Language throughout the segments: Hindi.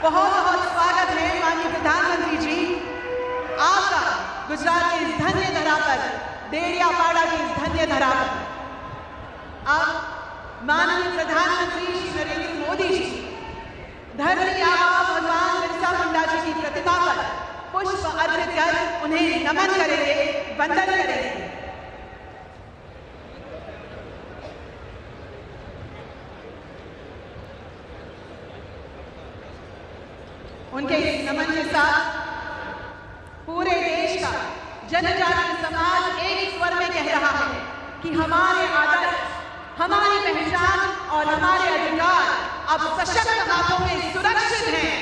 बहुत बहुत स्वागत है माननीय प्रधानमंत्री जी आपका गुजरात की इस धन्य धरा पर, डेरियापाड़ा की इस धन्य धरा पर। अब माननीय प्रधानमंत्री श्री नरेंद्र मोदी जी धरती आबा भगवान बिरसा मुंडा जी की प्रतिमा पर पुष्प अर्पित कर उन्हें नमन करेंगे, वंदन करेंगे। उनके इस नमन के साथ पूरे देश का जनजातीय समाज एक स्वर में कह रहा है कि हमारे आदर्श, हमारी पहचान और हमारे अधिकार अब सशक्त हाथों में सुरक्षित हैं।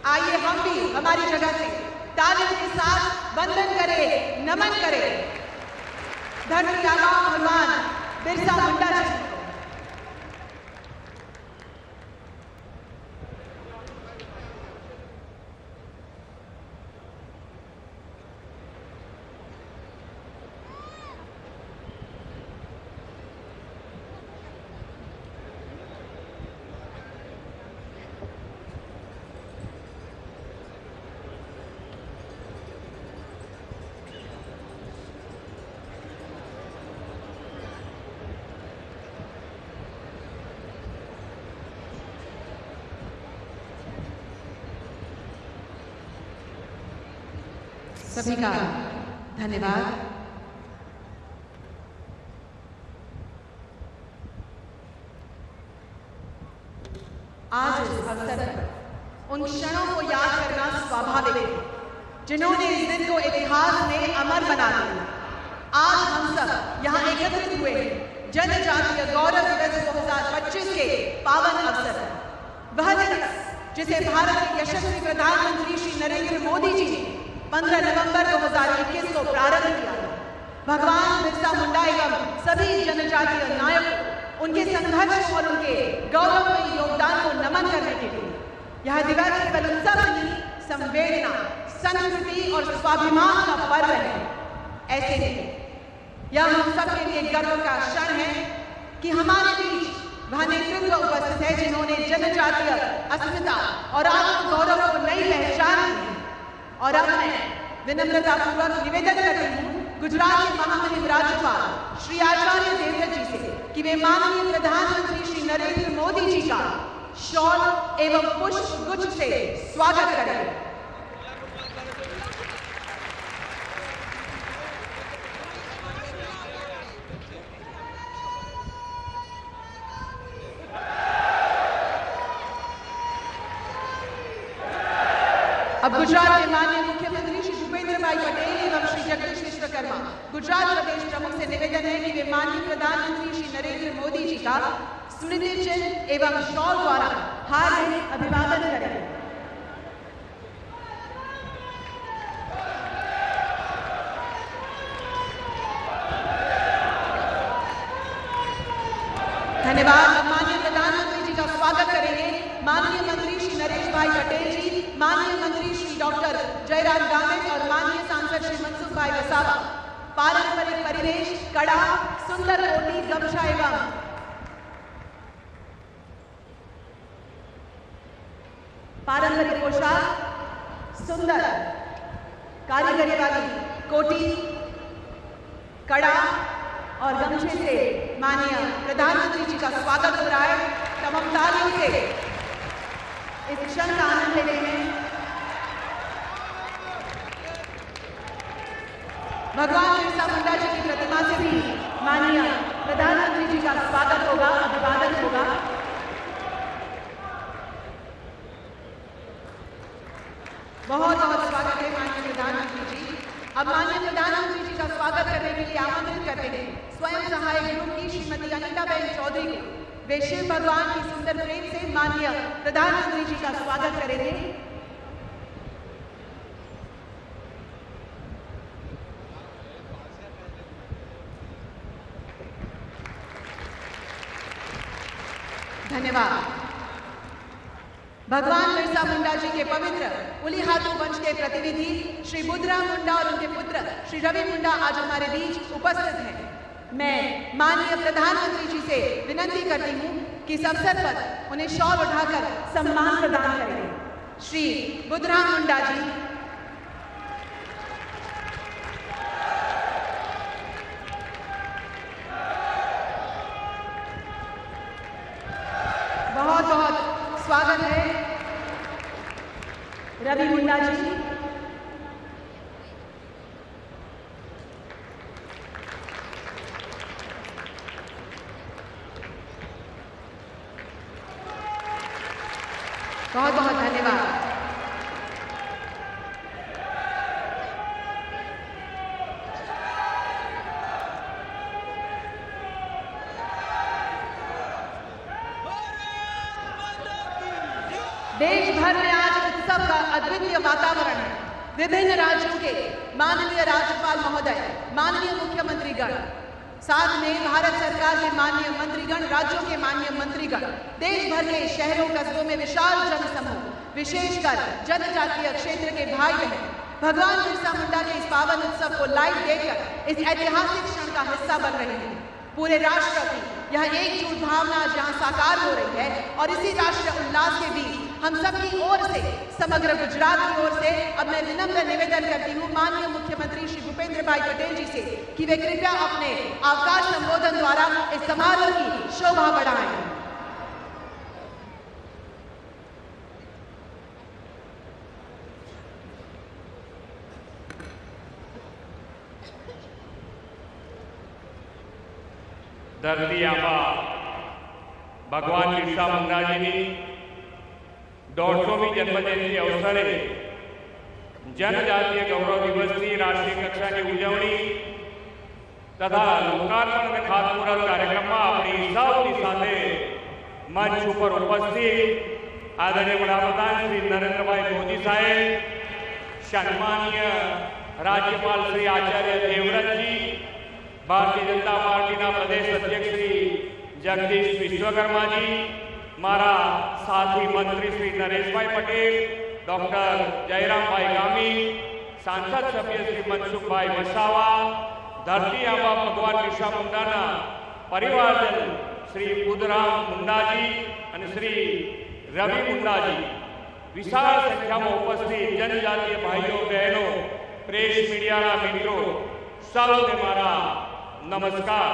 आइए हम भी हमारी जगह से तालियों के साथ वंदन करें, नमन करें धरती आबा भगवान बिरसा मुंडा जी। सभी का धन्यवाद। आज इस अवसर पर उन क्षणों को याद करना स्वाभाविक है जिन्होंने इस दिन को इतिहास में अमर बना दिया। आज हम सब यहाँ एकत्रित हुए हैं जनजातीय गौरव दिवस 2025 के पावन अवसर पर। वह दिवस जिसे भारत के यशस्वी प्रधानमंत्री श्री नरेंद्र मोदी जी ने 15 नवंबर 2021 को प्रारंभ किया। भगवान बिरसा मुंडा एवं सभी जनजातीय नायकों, उनके संघर्ष और उनके गौरवमयी योगदान को नमन करने के लिए यह दिवस केवल उत्सव नहीं, संवेदना, संस्कृति और स्वाभिमान का पर्व है। ऐसे में यह हम सब के लिए गर्व का क्षण है कि हमारे बीच वह नेतृत्व उपस्थित है जिन्होंने जनजातीय अस्मिता और आत्म गौरव को नई पहचान दी। और अब मैं विनम्रतापूर्वक निवेदन करती हूँ गुजरात के महामहिम राज्यपाल श्री आचार्य देवव्रत जी से कि वे माननीय प्रधानमंत्री श्री नरेंद्र मोदी जी का शॉल एवं पुष्प गुच्छ से स्वागत करें। अब गुजरात के माननीय मुख्यमंत्री श्री भूपेंद्र भाई पटेल एवं श्री जगदीश विश्वकर्मा गुजरात प्रदेश प्रमुख से निवेदन है कि वे माननीय प्रधानमंत्री श्री नरेंद्र मोदी जी का स्मृति चिन्ह एवं शॉल द्वारा हार्दिक अभिवादन करें। धन्यवाद। माननीय प्रधानमंत्री जी का स्वागत करेंगे माननीय मंत्री श्री नरेश भाई पटेल जी, माननीय मंत्री श्री डॉक्टर जयराम गामित और माननीय सांसद श्री मनसुख भाई वसावा। पारंपरिक परिवेश, कड़ा, सुंदर कोटी, गमछा एवं पारंपरिक पोशाक, सुंदर कारीगरी वाली कोटी, कड़ा और गमछे से माननीय प्रधानमंत्री जी का स्वागत हो रहा है। तमाम तालियों से इस क्षण का आनंद लेते हैं। भगवान बिरसा मुंडा जी की प्रतिमा से भी माननीय प्रधानमंत्री जी का स्वागत होगा, अभिवादन होगा। बहुत बहुत स्वागत है माननीय प्रधानमंत्री जी। अब माननीय प्रधानमंत्री जी का स्वागत करने के लिए आमंत्रित करते हैं स्वयं सहायक ग्रुप की श्रीमती अनिताबेन चौधरी को। वे शिव भगवान की सुंदर प्रेम से माननीय प्रधानमंत्री जी का स्वागत करेंगे। धन्यवाद। भगवान बिरसा मुंडा जी के पवित्र उलीहातू वंश के प्रतिनिधि श्री बुद्धराम मुंडा और उनके पुत्र श्री रवि मुंडा आज हमारे बीच उपस्थित हैं। मैं माननीय प्रधानमंत्री जी से विनती करती हूँ कि इस अवसर पर उन्हें शॉल उठाकर सम्मान प्रदान करें। श्री बुद्धराम मुंडा जी। बहुत बहुत स्वागत है रवि मुंडा जी। बहुत बहुत धन्यवाद। देश भर में आज उत्सव का अद्वितीय वातावरण है। विभिन्न राज्यों के माननीय राज्यपाल महोदय, माननीय मुख्यमंत्रीगण, साथ में भारत सरकार के माननीय मंत्रीगण, राज्यों के माननीय मंत्रीगण, देश भर के शहरों कस्बों में विशाल जनसमूह, विशेषकर जनजातीय क्षेत्र के भाई बहन भगवान बिरसा मुंडा के इस पावन उत्सव को लाइव देखकर इस ऐतिहासिक क्षण का हिस्सा बन रहे हैं। पूरे राष्ट्र की यह एकजुट भावना जहां साकार हो रही है और इसी राष्ट्रीय उल्लास के बीच हम सबकी ओर से, समग्र गुजरात की ओर से अब मैं विनम्र निवेदन करती हूँ माननीय मुख्यमंत्री श्री भूपेंद्र भाई पटेल जी से कि वे कृपया अपने अवकाश संबोधन द्वारा इस समारोह की शोभा बढ़ाएं। धरती आबा भगवान बिरसा मुंडा जी की 150મી जन्मजयंती अवसरे जनजातीय गौरव दिवस की राष्ट्रीय कक्षा की उजवणी तथा लोकार्पण અને ખાતમુહૂર્ત કાર્યક્રમમાં આપણી સૌની સાથે મંચ ઉપર ઉપસ્થિત આદરણીય વડાપ્રધાન શ્રી નરેન્દ્રભાઈ મોદી સાહેબ, સન્માનીય રાજ્યપાલ શ્રી આચાર્ય દેવવ્રતજી, भारतीय जनता पार्टी प्रदेश अध्यक्ष श्री जगदीश विश्वकर्मा जी, मारा साथी मंत्री श्री नरेश भाई पटेल, डॉक्टर जयराम भाई गामी, सांसद सभ्य श्री मनसुख भाई वसावा, धरती आबा भगवान बिरसा मुंडा परिवारजन श्री बुद्धराम मुंडा जी और श्री रवि मुंडा जी, विशाल संख्या में उपस्थित जनजातीय भाईओ बहनों, प्रेस मीडिया मित्रों, सबने मारा नमस्कार।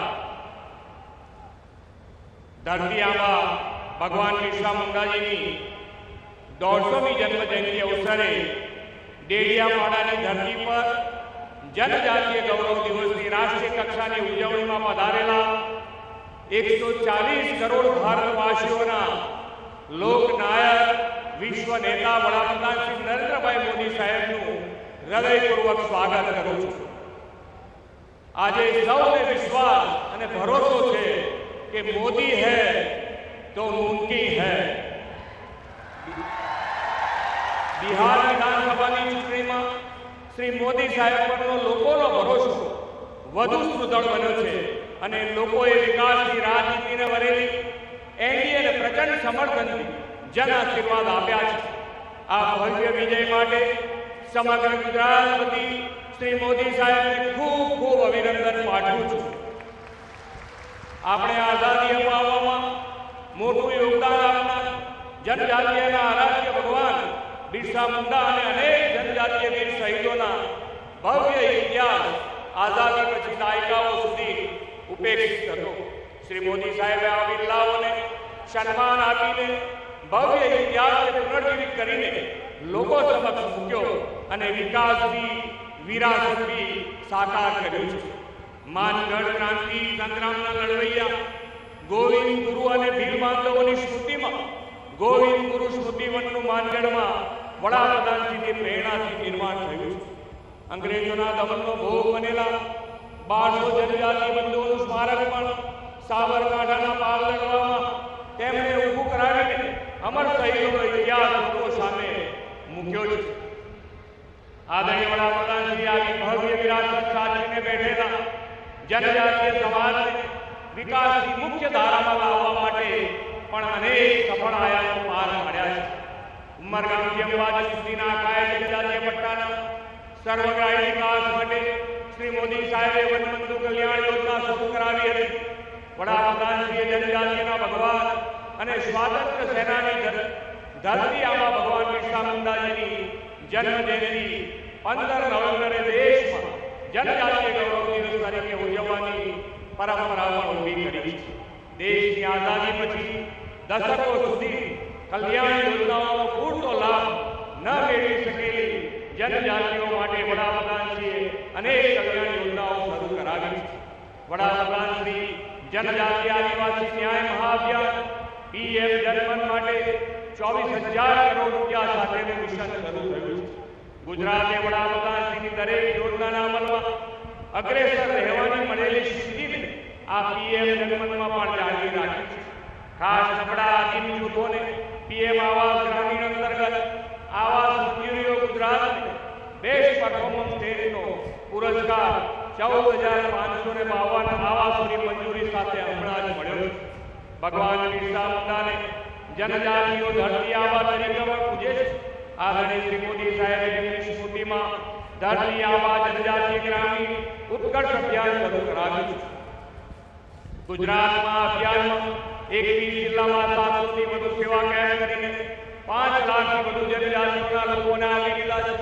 धरती आबा भगवान बिरसा मुंडा जी की 150મી जन्मजयंती अवसरे डेडियापाड़ा की धरती पर जनजातीय गौरव दिवस की राष्ट्रीय कक्षा की उजवणी में पधारेला 140 करोड़ भारतवासीओं लोकनायक विश्व नेता वडाप्रधान श्री नरेंद्र भाई मोदी साहेबનું हृदयपूर्वक स्वागत करूं छुं। आज सौने विश्वास और भरोसो है कि मोदी है तो मुमकिन है। बिहार विधानसभा की चूंटणी में श्री मोदी साहेब परनो लोकोनो भरोसो वधु सुदृढ़ बन्यो छे अने लोकोए विकास की राजनीति ने वरेली एनडीए ने प्रचंड समर्थन जन आशीर्वाद आप्या छे। आ भव्य विजय माटे समग्र गुजरात वती श्री मोदी साहेब ने खूब खूब अभिनंदन पाठवुं छुं। आपणे आजादी अपाववामां मोटुं योगदान आपनार जनजातीयना आराध्य भगवान बिरसा मुंडा अने अनेक जनजातीय वीर शहीदोना भव्य इतिहास आजादी पछी दायकाओ सुधी उपेक्षित हतो। श्री मोदी साहेबे आ वीरलाओने सन्मान आपीने भव्य इतिहासने पुनर्जीवित करीने लोको समक्ष मूक्यो अने विकासनी विरासत भी साकार कर्युं छे। मानगढ़ क्रांति संग्रामना लड़वैया गोविंद गुरु अने भील बांधवोनी स्मृतिमां गोविंद गुरु स्मृति वनનું मानगढ़मां वडाप्रधानजीनी प्रेरणाथी निर्माण थयुं छे। अंग्रेजोना दमननो भोग बनेला 1200 जनजातीय बंधुओनुं स्मारक पण साबरकांठाना पालगढ़वामां તેમણે ઊભું કરાવીને અમર શહીદોનો ઇતિહાસ લોકો સામે મૂક્યો છે। आदरणीय वडाप्रधान श्री आगे भव्य विरासत साचवीने बैठेला जनजातीय समाज विकास की मुख्य धारा में लाववा माटे पण अनेक सफल आयामों पार पाड्या छे। ઉમરગામથી અંબાજી સુધીના કાય જનજાતીય પટ્ટાના સર્વગ્રાહી વિકાસ માટે શ્રી મોદી સાહેબે વનબંધુ કલ્યાણ યોજના શરૂ કરાવી હતી. વડાપ્રધાનશ્રીએ જનજાતિના ભગવાન અને સ્વાતંત્ર્ય સેનાની ધરતી આબા ભગવાન બિરસા મુંડાજીની જન્મ જયંતિ 15 નવેમ્બરે દેશમાં જનજાતીય ગૌરવ દિવસ તરીકે ઉજવવાની પરંપરા પણ ઊભી કરી છે. દેશની આઝાદી પછી દશકો સુધી કલ્યાણ યોજનાઓનો પૂરતો લાભ ન મેળવી શકેલી જનજાતિઓ માટે વડાપ્રધાનશ્રીએ અનેક કલ્યાણ યોજનાઓ શરૂ કરાવી છે. વડાપ્રધાનશ્રી જનજાતીય આદિવાસી ન્યાય મહાઅભિયાન PM જનમન માટે 24,000 કરોડ રૂપિયા સાથેનું મિશન શરૂ થયું છે. ગુજરાતે વડાપ્રધાનશ્રીની દરેક યોજનાના અમલમાં અગ્રેસર રહેવાની મળેલી સિદ્ધિને આ PM જનમનમાં પણ જાળવી રાખી છે. ખાસ નબળા આદિમ જૂથોને PM આવાસ ગ્રામીણ અંતર્ગત આવાસ મંજૂરીઓ ગુજરાતને બેસ્ટ પરફોર્મન્સ સ્ટેટનો પુરસ્કાર 14,552 આવાસોની મંજૂરી સાથે હમણાં જ મળ્યો છે. ભગવાન બિરસા મુંડાને જનજાતિઓ ધરતી આબા તરીકે પણ પૂજે છે. આદરણીય શ્રી મોદી સાહેબે તેમની સ્મૃતિમાં ધરતી આબા જનજાતીય ગ્રામીણ ઉત્કર્ષ અભિયાન શરૂ કરાવ્યું છે. ગુજરાતમાં અભિયાનમાં 21 જિલ્લામાં 700 થી વધુ સેવા કેમ્પ કરીને 5 લાખથી વધુ જનજાતિઓના લોકોને આવરી લીધા છે.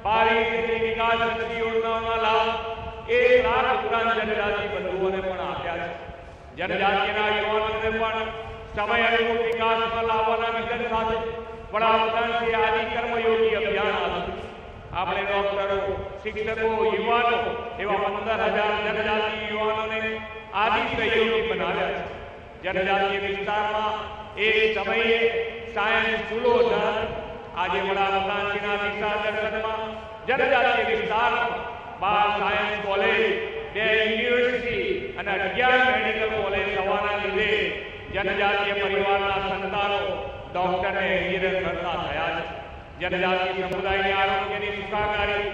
22 જેટલી વિકાસલક્ષી યોજનાઓના લાભ 1 લાખ ઉપરાંત જનજાતિ બંધુઓને પણ આપ્યા છે. જનજાતિના યુવાનોને પણ સમય અનુરૂપ વિકાસમાં લાવવાના મિશન સાથે વડાપ્રધાનશ્રીએ આદિ કર્મયોગી અભિયાન આપ્યું. આપણે ડોક્ટરો, શિક્ષકો, યુવાનો એવા 15,000 જનજાતિ યુવાનોને આદિ સહયોગી બનાવ્યા છે. જનજાતીય વિસ્તારમાં એક સમયે સાયન્સ સ્કૂલો હતા. આજે વડાપ્રધાનશ્રીના દિશા દર્શનમાં જનજાતીય વિસ્તારમાં 12 સાયન્સ કોલેજ, 2 યુનિવર્સિટી અને 11 મેડિકલ કોલેજ થવાના લીધે જનજાતીય પરિવારના સંતાનો ડોક્ટરને એન્જિનિયર કરતા થયા છે. જનજાતીય સમુદાયની આરોગ્યની સુખાકારી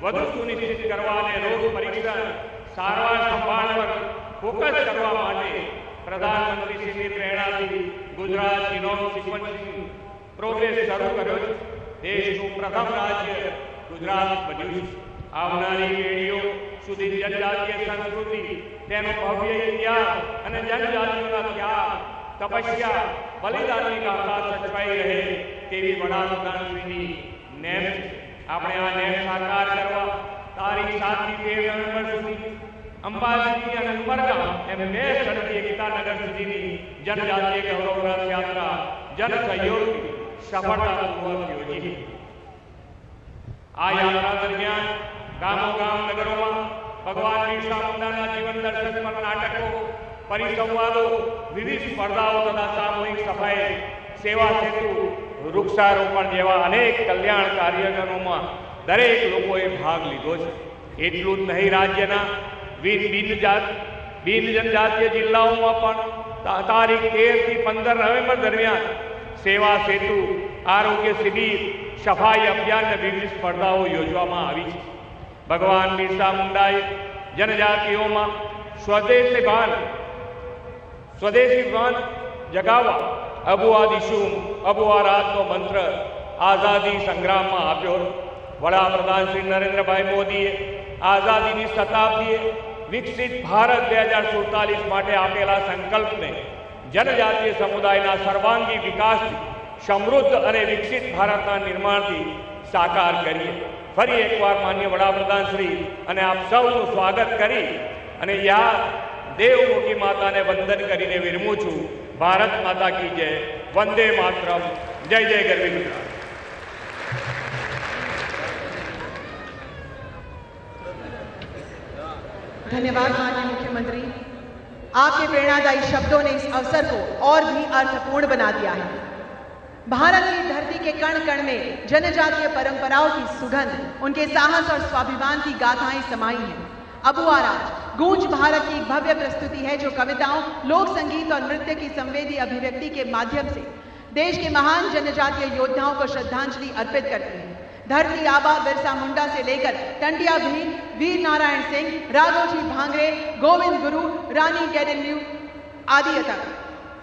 વધુ સુનિશ્ચિત કરવા અને રોગ પરીક્ષણ, સારવાર સંભાળ પર ફોકસ કરવા માટે પ્રધાનમંત્રીશ્રીની પ્રેરણાથી ગુજરાત જીનોમ સિક્વન્સિંગ પ્રોગ્રેસ શરૂ કર્યો છે. દેશનું પ્રથમ રાજ્ય ગુજરાત બન્યું છે. આવનારી પેઢીઓ સુધી જનજાતીય સંસ્કૃતિ, તેનો ભવ્ય ઇતિહાસ અને જનજાતિઓના ત્યાગ, તપસ્યા, બલિદાનની ગાથા સચવાઈ રહે તેવી વડાપ્રધાનશ્રીની નેમ છે. આપણે આ નેમ સાકાર કરવા તારીખ 7 થી 13 નવેમ્બર સુધી અંબાજી અને ઉમરગામ એમ 2 સ્થળથી એકતાનગર સુધીની જનજાતીય ગૌરવ રથ યાત્રા જન સહયોગથી સફળતાપૂર્વક યોજી. આ યાત્રા દરમિયાન ગામોગામ નગરોમાં ભગવાન બિરસા મુંડાના જીવન દર્શન પર નાટકો, પરિસંવાદો, વિવિધ સ્પર્ધાઓ તથા સામૂહિક સફાઈ, સેવા સેતુ, વૃક્ષારોપણ જેવા અનેક કલ્યાણ કાર્યક્રમોમાં દરેક લોકોએ ભાગ લીધો છે. એટલું જ નહીં, રાજ્યના બિન જનજાતીય જિલ્લાઓમાં પણ તારીખ 13 થી 15 નવેમ્બર દરમિયાન સેવા સેતુ, આરોગ્ય શિબિર, સફાઈ અભિયાન અને વિવિધ સ્પર્ધાઓ યોજવામાં આવી છે. ભગવાન બિરસા મુંડાએ જનજાતિઓમાં સ્વદેશી ભાન જગાવવા અબુઆ દિશુમ અબુઆ રાતનો મંત્ર આઝાદી સંગ્રામમાં આપ્યો. વડાપ્રધાન શ્રી નરેન્દ્રભાઈ મોદીએ આઝાદીની શતાબ્દીએ વિકસિત ભારત 2047 માટે આપેલા સંકલ્પને જનજાતીય સમુદાયના સર્વાંગી વિકાસથી સમૃદ્ધ અને વિકસિત ભારતના નિર્માણથી સાકાર કરીએ. ફરી એકવાર માન્ય વડાપ્રધાન શ્રી અને આપ સૌનું સ્વાગત કરી અને દેવમુખી માતાને વંદન કરીને વિરમું છું. ભારત માતા કી જય. વંદે માતરમ. જય જય ગરવી ગુજરાત. धन्यवाद माननीय मुख्यमंत्री, आपके प्रेरणादायी शब्दों ने इस अवसर को और भी अर्थपूर्ण बना दिया है। भारत की धरती के कण कण में जनजातीय परंपराओं की सुगंध, उनके साहस और स्वाभिमान की गाथाएं समाई हैं। अबुआ राज गूंज भारत की एक भव्य प्रस्तुति है जो कविताओं, लोक संगीत और नृत्य की संवेदी अभिव्यक्ति के माध्यम से देश के महान जनजातीय योद्धाओं को श्रद्धांजलि अर्पित करती है। धरती आबा बिरसा मुंडा से लेकर टंटिया भील, वीर नारायण सिंह, राघोजी भांगरे, गोविंद गुरु, रानी गेडिन्यू आदि तक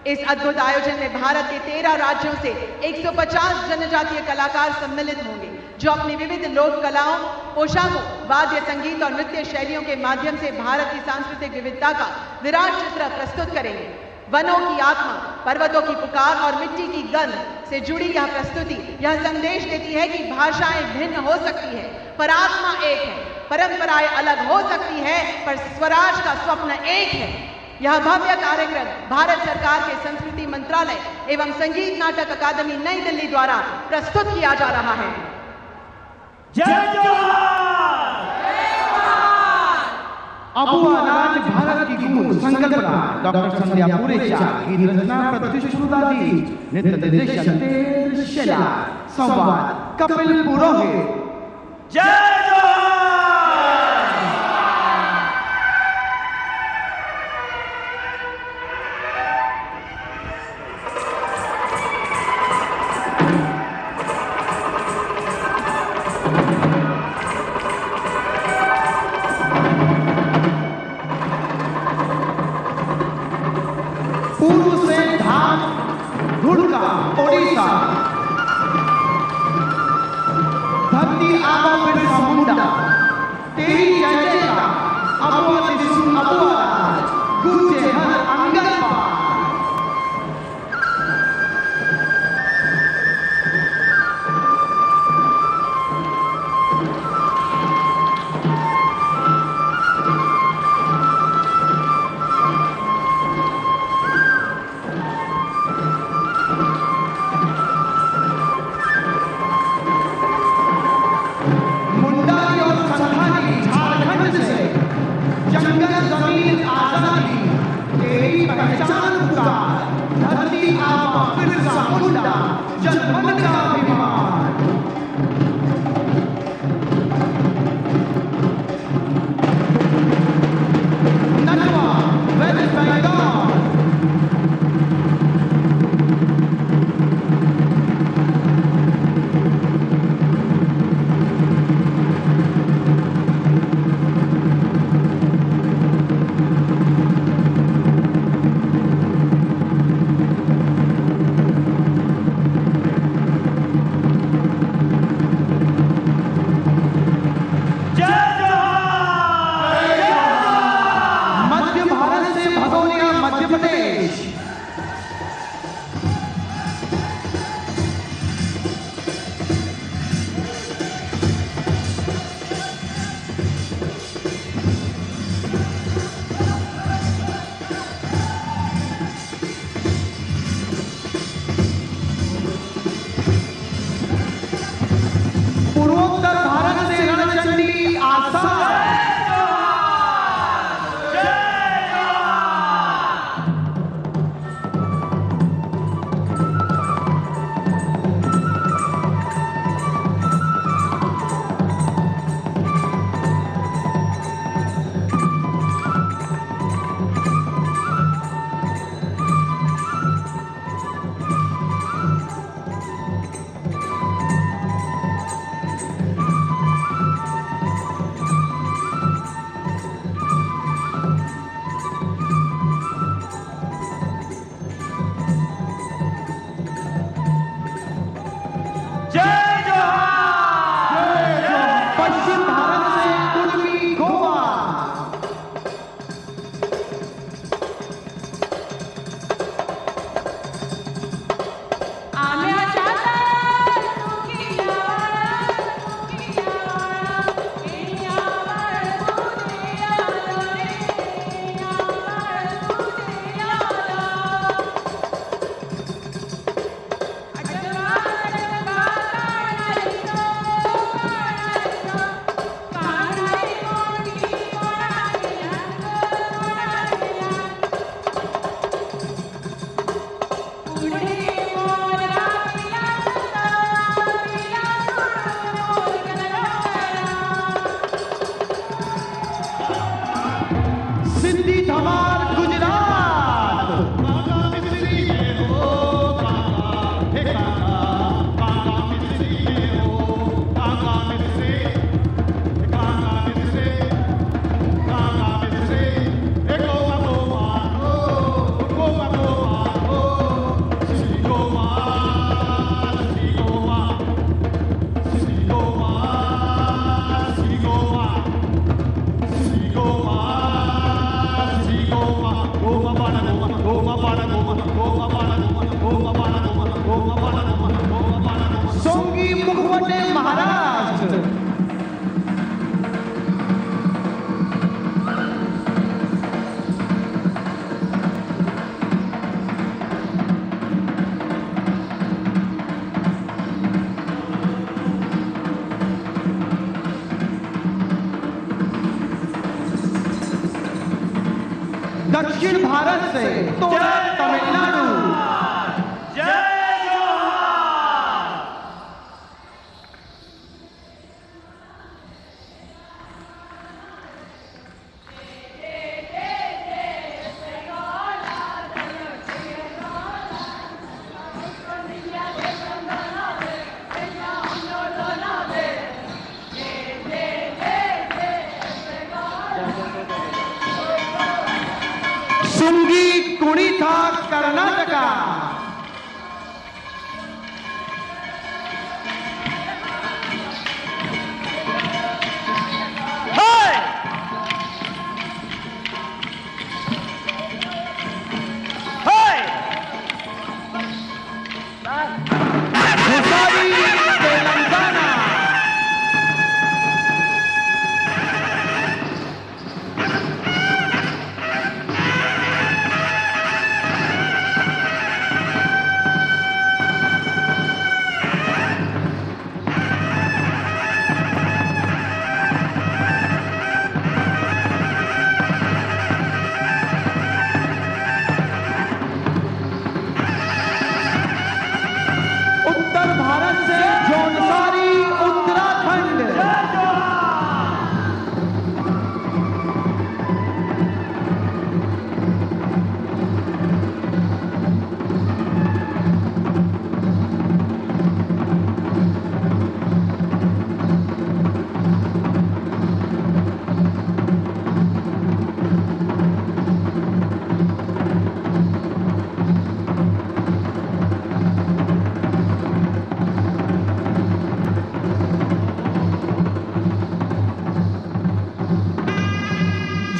इस अद्भुत आयोजन में भारत के 13 राज्यों से 150 जनजातीय कलाकार सम्मिलित होंगे, जो अपनी विविध लोक कलाओं, पोशाकों, वाद्य संगीत और नृत्य शैलियों के माध्यम से भारत की सांस्कृतिक विविधता का विराट चित्र प्रस्तुत करेंगे। वनों की आत्मा, पर्वतों की पुकार और मिट्टी की गंध से जुड़ी यह प्रस्तुति यह संदेश देती है कि भाषाएं भिन्न हो सकती है पर आत्मा एक है, परंपराएं अलग हो सकती है पर स्वराज का स्वप्न एक है। यह भव्य कार्यक्रम भारत सरकार के संस्कृति मंत्रालय एवं संगीत नाटक अकादमी नई दिल्ली द्वारा प्रस्तुत किया जा रहा है। जय जोहार! अबुआ राज भारत की गूंज संकल्पना डॉक्टर संध्या पुरेचा, गीत रचना प्रतिष्ठित सुधारी, नृत्य निर्देशन तेज शेला, संवाद कपिल पुरोहित। जय जोहार! पूर्व से धाम धुड़का ओडिशा, धरती आबा बिरसा मुंडा, तेरी जय जयकार अबुआ दिसु अबुआ राज, गूंजे हर आंगन पार। मुंडारी और संथाली झारखंड से, जंगल जमीन आजादी, तेरी पहचान पुकार, धरती आबा बिरसा मुंडा, जनमन का अभिमान। नटवा वेस्ट बंगाल, मध्य भारत से भगोरिया मध्य प्रदेश, पूर्वोत्तर भारत से रणचंडी आसाम। जय जोहार! पश्चिम भारत से कुर्मी गोवा, सिंधी धमाल गुजरात, दक्षिण भारत से तोड़ा तमिलनाडु। सुंगी कुणिथा कर्नाटका।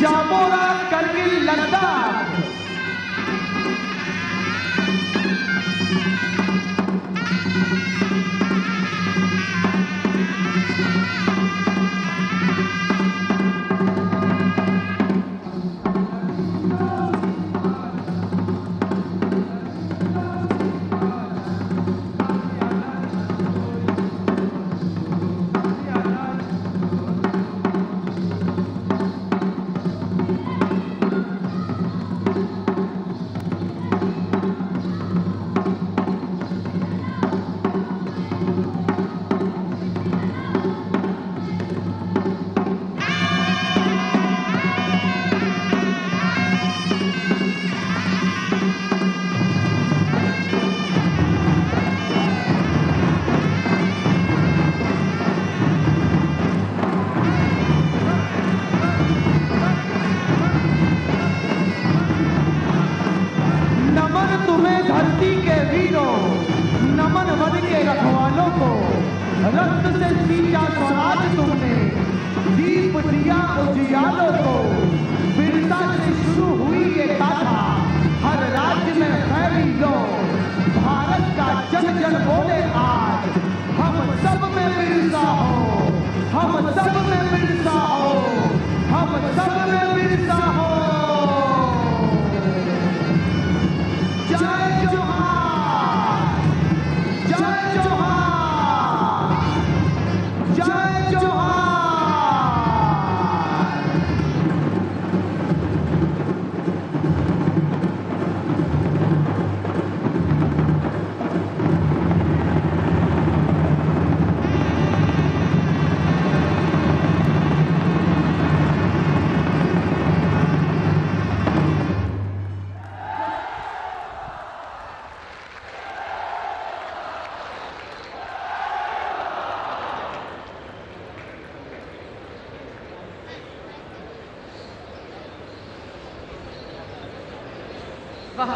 जामोरा करगिल लद्दाख। धरती के वीरों, नमन वन के रखवालों को, रक्त से सींचा स्वराज तुमने, दीप दिया उजियालों को। बिरसा से शुरू हुई ये गाथा, हर राज्य में फैली लो। भारत का जन जन बोले आज, हम सब में बिरसा हो, हम सब में बिरसा हो, हम सब में बिरसा हो। जय जोहार, जय जोहार, जय जोहार। वाह,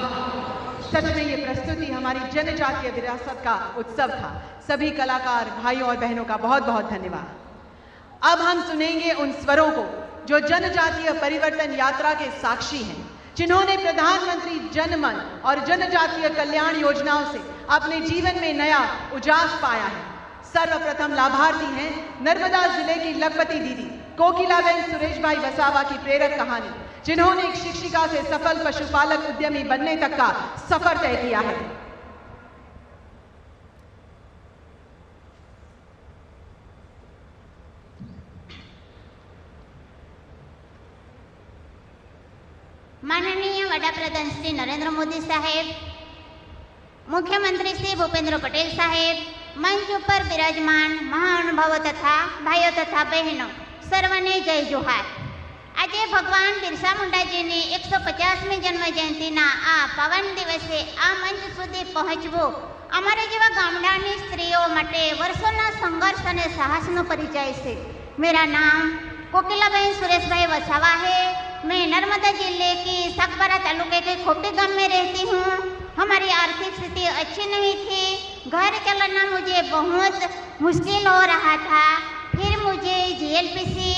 सच में ये प्रस्तुति हमारी जनजातीय विरासत का उत्सव था। सभी कलाकार भाइयों और बहनों का बहुत बहुत धन्यवाद। अब हम सुनेंगे उन स्वरों को जो जनजातीय परिवर्तन यात्रा के साक्षी हैं, जिन्होंने प्रधानमंत्री जनमन और जनजातीय कल्याण योजनाओं से अपने जीवन में नया उजास पाया है। सर्वप्रथम लाभार्थी हैं नर्मदा जिले की लखपति दीदी कोकिलाबेन सुरेश भाई वसावा की प्रेरक कहानी, जिन्होंने एक शिक्षिका से सफल पशुपालक उद्यमी बनने तक का सफर तय किया है। माननीय વડાપ્રધાન શ્રી નરેન્દ્ર મોદી સાહેબ, મુખ્યમંત્રી શ્રી ભૂપેન્દ્ર પટેલ સાહેબ, મંચ ઉપર બિરાજમાન મહાનુભાવો તથા ભાઈઓ તથા બહેનો, સર્વને જય જોહાર। આજે ભગવાન બિરસા મુંડાજીની 150મી જન્મ જયંતિના આ પાવન દિવસે આ મંચ સુધી પહોંચવું અમારા જેવા ગામડાની સ્ત્રીઓ માટે વર્ષોના સંઘર્ષ અને સાહસનો પરિચય છે। मेरा नाम कोकिलाबेन सुरेशभाई वसावा है। मैं नर्मदा जिले की सागबारा तालुके के खोपी गांव में रहती हूँ। हमारी आर्थिक स्थिति अच्छी नहीं थी, घर चलाना मुझे बहुत मुश्किल हो रहा था। फिर मुझे जीएलपीसी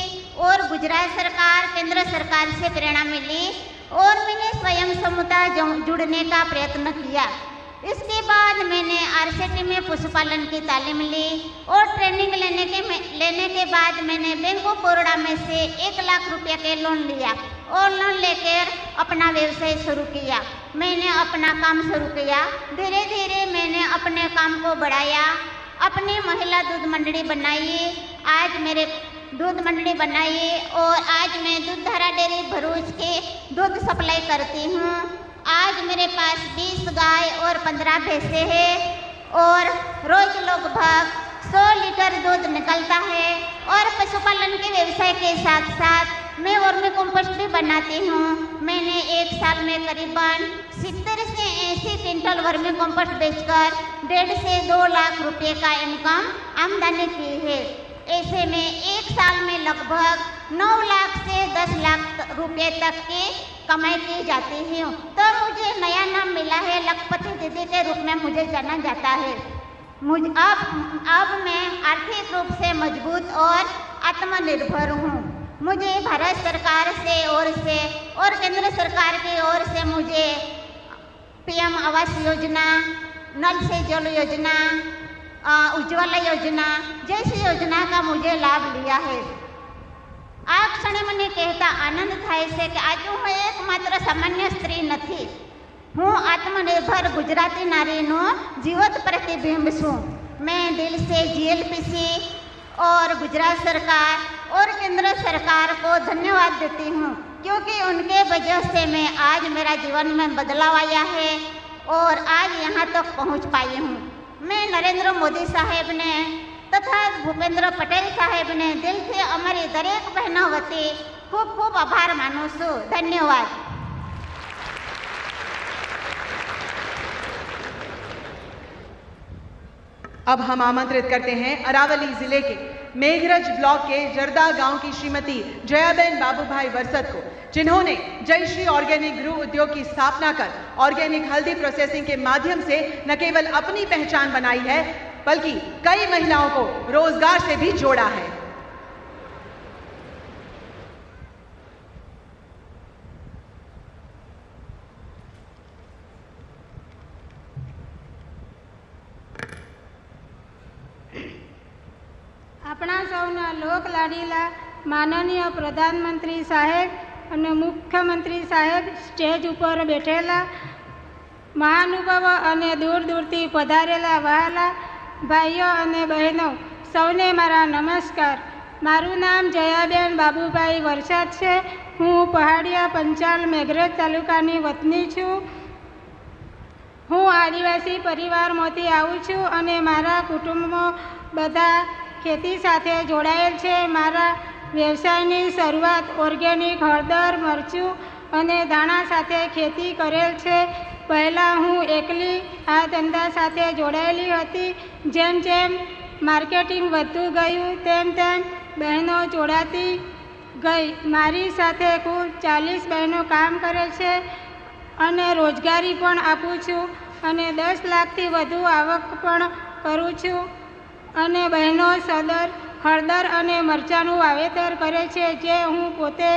और गुजरात सरकार, केंद्र सरकार से प्रेरणा मिली और मैंने स्वयं समूहता जुड़ने का प्रयत्न किया। इसके बाद मैंने आरसीटी में पशुपालन की तालीम ली और ट्रेनिंग लेने के बाद मैंने बैंक ऑफ बड़ौदा में से 1 लाख रुपया के लोन लिया और लोन लेकर अपना व्यवसाय शुरू किया। मैंने अपना काम शुरू किया। धीरे धीरे मैंने अपने काम को बढ़ाया। अपनी महिला दूध मंडली बनाई। आज मेरे दूध मंडली बनाई और आज मैं दूधधारा डेयरी भरूच के दूध सप्लाई करती हूँ। आज मेरे पास 20 गाय और 15 भैंसे हैं और रोज लगभग 100 लीटर दूध निकलता है। और पशुपालन के व्यवसाय के साथ साथ मैं वर्मी कंपोस्ट भी बनाती हूँ। मैंने 1 साल में करीबन 70 से 80 क्विंटल वर्मी कंपोस्ट बेचकर 1.5 से 2 लाख रुपये का इनकम आमदनी की है। ऐसे में 1 साल में लगभग 9 लाख से 10 लाख रुपये तक की कमाई की जाती है। तो मुझे नया नाम मिला है, लखपति दीदी के रूप में मुझे जाना जाता है। अब मैं आर्थिक रूप से मजबूत और आत्मनिर्भर हूँ। मुझे भारत सरकार से और केंद्र सरकार की ओर से मुझे पीएम आवास योजना, नल से जल योजना, उज्ज्वला योजना जैसी योजना का मुझे लाभ लिया है। आ क्षणे મને કહેતા આનંદ થાય છે કે આજે હું એકમાત્ર સામાન્ય સ્ત્રી નથી, હું આત્મનિર્ભર ગુજરાતી નારીનો જીવંત પ્રતિબિંબ છું। मैं दिल से जीएलपीसी और गुजरात सरकार और केंद्र सरकार को धन्यवाद देती हूँ, क्योंकि उनके वजह से मैं आज मेरा जीवन में बदलाव आया है और आज यहाँ तक पहुँच पाई हूँ। मैं नरेंद्र मोदी साहेब ने तथा भूपेंद्र पटेल साहेब ने दिल से अमरी दरेक बहनों वती खूब खूब आभार मानु छूं। धन्यवाद। अब हम आमंत्रित करते हैं अरावली जिले के मेघरज ब्लॉक के जरदा गांव की श्रीमती जयाबेन बाबूभाई वरसद को, जिन्होंने जय श्री ऑर्गेनिक गृह उद्योग की स्थापना कर ऑर्गेनिक हल्दी प्रोसेसिंग के माध्यम से न केवल अपनी पहचान बनाई है, बल्कि कई महिलाओं को रोजगार से भी जोड़ा है। अपना सौना लोक लाडीला माननीय प्रधानमंत्री साहेब और मुख्यमंत्री साहेब स्टेज पर बैठेला महानुभाव और दूर दूरथी पधारेला वहाला भाईओ और बहनों, सौने मारा नमस्कार। मारू नाम जयाबेन बाबूभाई वरसाद है। हूँ पहाड़िया पंचाल मेघरज तालुकानी वतनी छूँ। हूँ आदिवासी परिवार मोती आऊँ छूँ और मारा कुटुंबों बधा खेती साथे जोड़ायेल छे। मारा व्यवसायनी शुरुआत ऑर्गेनिक हळदर, मरचू और दाणा साथे खेती करेल छे। पहला हूँ एकली आ धंधा साथे जोड़ायेली हती। जेम जेम मार्केटिंग वधतुं गयुं तेम तेम बहनों जोड़ाती गई। मारी साथे कुल 40 बहनों काम करे छे अने रोजगारी पण आपું છું અને 10 લાખથી વધુ આવક પણ કરું છું। અને બહેનો સદર હળદર અને મરચાંનું વાવેતર કરે છે, જે હું પોતે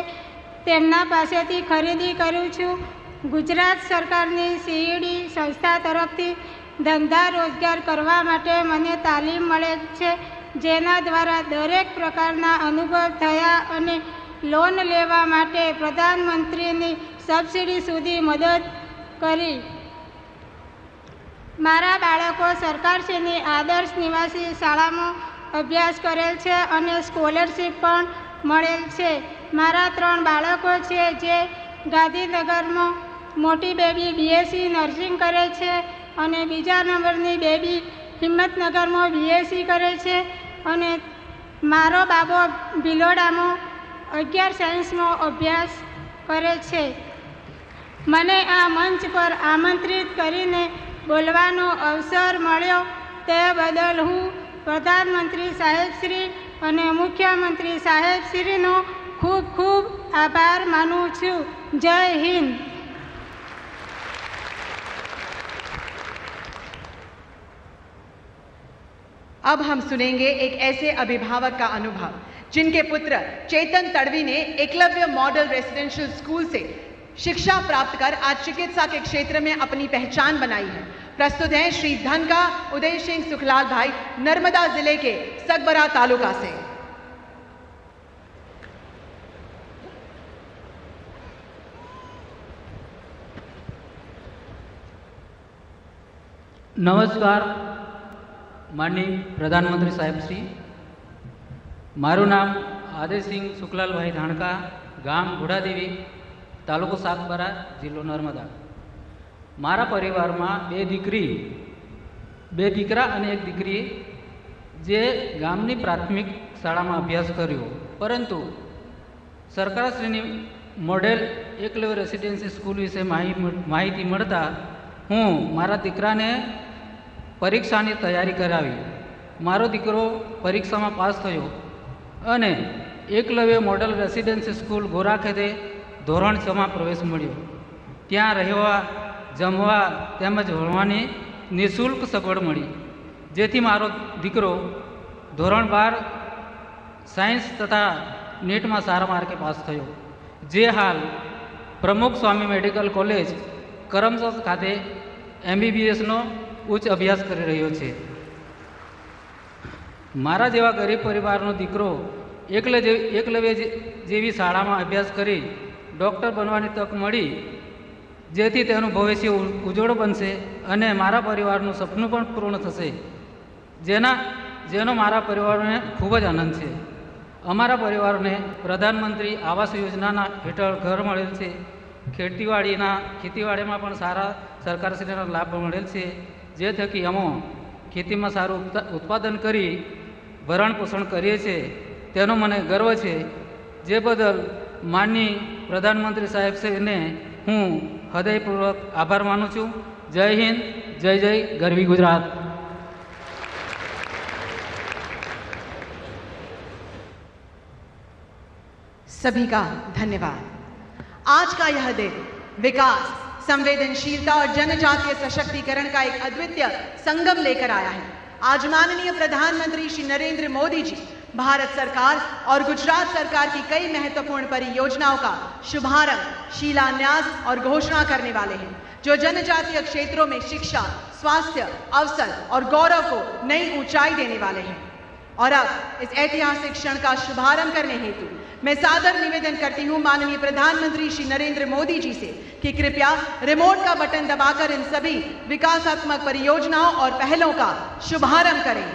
તેમના પાસેથી ખરીદી કરું છું। गुजरात सरकारनी सीईडी संस्था तरफथी धंधा रोजगार करवा माटे मने तालीम मळे छे, जेना द्वारा दरेक प्रकारना अनुभव थया अने लोन लेवा माटे प्रधानमंत्रीनी सब्सिडी सुधी मदद करी। मारा बाळको सरकारश्रीनी आदर्श निवासी शाळामां अभ्यास करेल छे अने स्कॉलरशीप पण मळेल छे। मारा 3 बाळको छे जे गांधीनगरमां મોટી બેબી બીએસસી નર્સિંગ કરે છે અને બીજા નંબરની બેબી હિંમતનગરમાં બીએસસી કરે છે અને મારો બાબો ભિલોડામાં 11 સાયન્સમાં અભ્યાસ કરે છે. મને આ મંચ પર આમંત્રિત કરીને બોલવાનો અવસર મળ્યો તે બદલ હું પ્રધાનમંત્રી સાહેબશ્રી અને મુખ્યમંત્રી સાહેબશ્રીનો ખૂબ ખૂબ આભાર માનું છું. જય હિન્દ. अब हम सुनेंगे एक ऐसे अभिभावक का अनुभव जिनके पुत्र चेतन तड़वी ने एकलव्य मॉडल रेसिडेंशियल स्कूल से शिक्षा प्राप्त कर आज चिकित्सा के क्षेत्र में अपनी पहचान बनाई है. प्रस्तुत हैं श्री धनका उदय सिंह सुखलाल भाई, नर्मदा जिले के सगबरा तालुका से. નમસ્કાર માનનીય પ્રધાનમંત્રી સાહેબશ્રી, મારું નામ આદયસિંહ શુક્લાલભાઈ ધાણકા, ગામ ઘોડાદેવી, તાલુકો સાગબારા, જિલ્લો નર્મદા. મારા પરિવારમાં બે દીકરા અને એક દીકરી જે ગામની પ્રાથમિક શાળામાં અભ્યાસ કર્યો, પરંતુ સરકારશ્રીની મોડેલ એકલવ્ય રેસિડેન્સી સ્કૂલ વિશે માહિતી મળતા હું મારા દીકરાને પરીક્ષાની તૈયારી કરાવી. મારો દીકરો પરીક્ષામાં પાસ થયો અને એકલવ્ય મોડલ રેસિડેન્સી સ્કૂલ ગોરાખેડે ધોરણ 6માં પ્રવેશ મળ્યો. ત્યાં રહેવા, જમવા તેમજ ભણવાની નિઃશુલ્ક સગવડ મળી, જેથી મારો દીકરો ધોરણ 12 સાયન્સ તથા નીટમાં સારા માર્કે પાસ થયો, જે હાલ પ્રમુખ સ્વામી મેડિકલ કોલેજ કરમસદ ખાતે MBBSનો ઉચ્ચ અભ્યાસ કરી રહ્યો છે. મારા જેવા ગરીબ પરિવારનો દીકરો એકલવ્ય જેવી શાળામાં અભ્યાસ કરી ડૉક્ટર બનવાની તક મળી, જેથી તેનું ભવિષ્ય ઉજ્જવળ બનશે અને મારા પરિવારનું સપનું પણ પૂર્ણ થશે, જેનો મારા પરિવારને ખૂબ જ આનંદ છે. અમારા પરિવારને પ્રધાનમંત્રી આવાસ યોજનાના હેઠળ ઘર મળેલ છે. ખેતીવાડીમાં પણ સારા સરકારશ્રીનો લાભ મળેલ છે, જે થકી અમે ખેતીમાં સારું ઉત્પાદન કરી ભરણ પોષણ કરીએ છીએ. તેનો મને ગર્વ છે, જે બદલ માનનીય પ્રધાનમંત્રી સાહેબશ્રીને હું હૃદયપૂર્વક આભાર માનું છું. જય હિન્દ, જય જય ગરવી ગુજરાત. सभी का धन्यवाद. आज का यह दिन विकास, संवेदनशीलता और जनजातीय सशक्तिकरण का एक अद्वितीय संगम लेकर आया है. आज माननीय प्रधानमंत्री श्री नरेंद्र मोदी जी भारत सरकार और गुजरात सरकार की कई महत्वपूर्ण परियोजनाओं का शुभारंभ, शिलान्यास और घोषणा करने वाले हैं, जो जनजातीय क्षेत्रों में शिक्षा, स्वास्थ्य, अवसर और गौरव को नई ऊंचाई देने वाले हैं. और अब इस ऐतिहासिक क्षण का शुभारंभ करने हेतु मैं सादर निवेदन करती हूं माननीय प्रधानमंत्री श्री नरेंद्र मोदी जी से कि कृपया रिमोट का बटन दबाकर इन सभी विकासात्मक परियोजनाओं और पहलों का शुभारंभ करें.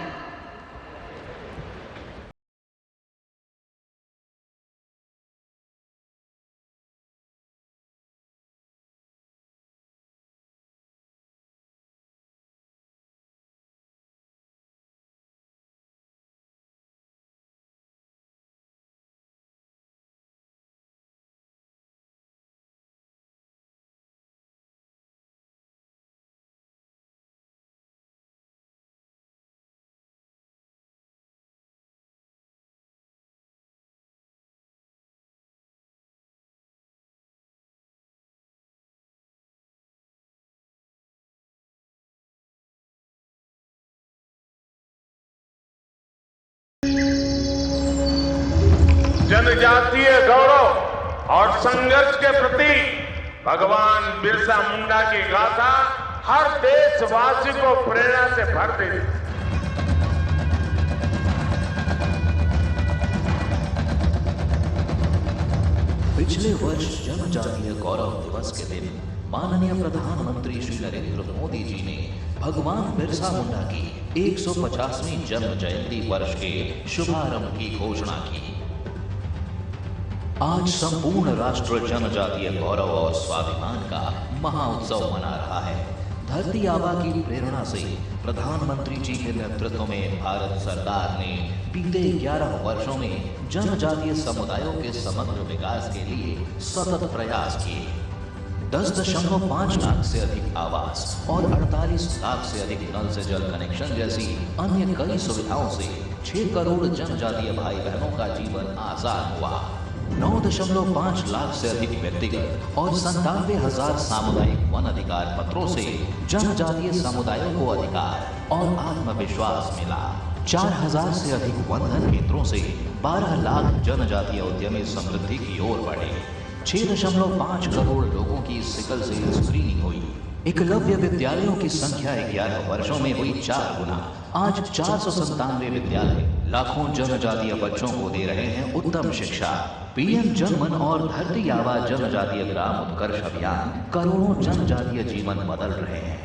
जनजातीय गौरव और संघर्ष के प्रति भगवान बिरसा मुंडा की गाथा हर देशवासी को प्रेरणा से भर देती. पिछले वर्ष जनजातीय गौरव दिवस के दिन माननीय प्रधानमंत्री श्री नरेंद्र मोदी जी ने भगवान बिरसा मुंडा की 150वीं जन्म जयंती वर्ष के शुभारंभ की घोषणा की. आज संपूर्ण राष्ट्र जनजातीय गौरव और स्वाभिमान का महाउत्सव मना रहा है। धरती आबा की प्रेरणा से प्रधानमंत्री जी के नेतृत्व में भारत सरकार ने बीते 11 वर्षों में जनजातीय समुदायों के समग्र विकास के लिए सतत प्रयास किए। 10.5 लाख से अधिक आवास और 48 लाख से अधिक नल से जल कनेक्शन जैसी अन्य कई सुविधाओं से 6 करोड़ जनजातीय भाई बहनों का जीवन आसान हुआ। 9.5 लाख से अधिक व्यक्तिगत और 97,000 सामुदायिक वन अधिकार पत्रों से जनजातीय समुदायों को अधिकार और आत्मविश्वास मिला। 4,000 से अधिक वनधन केंद्रों से 12 लाख जनजातीय उद्यमी समृद्धि की ओर बढ़े। 6.5 करोड़ लोगों की सिकल सेल स्क्रीनिंग हुई। एकलव्य विद्यालयों की संख्या 11 वर्षों में हुई 4 गुना। आज 497 विद्यालय लाखों जनजातीय बच्चों को दे रहे हैं उत्तम शिक्षा। पीएम जनमन और धरती आबा जनजातीय ग्राम उत्कर्ष अभियान करोड़ों जनजातीय जीवन बदल रहे हैं।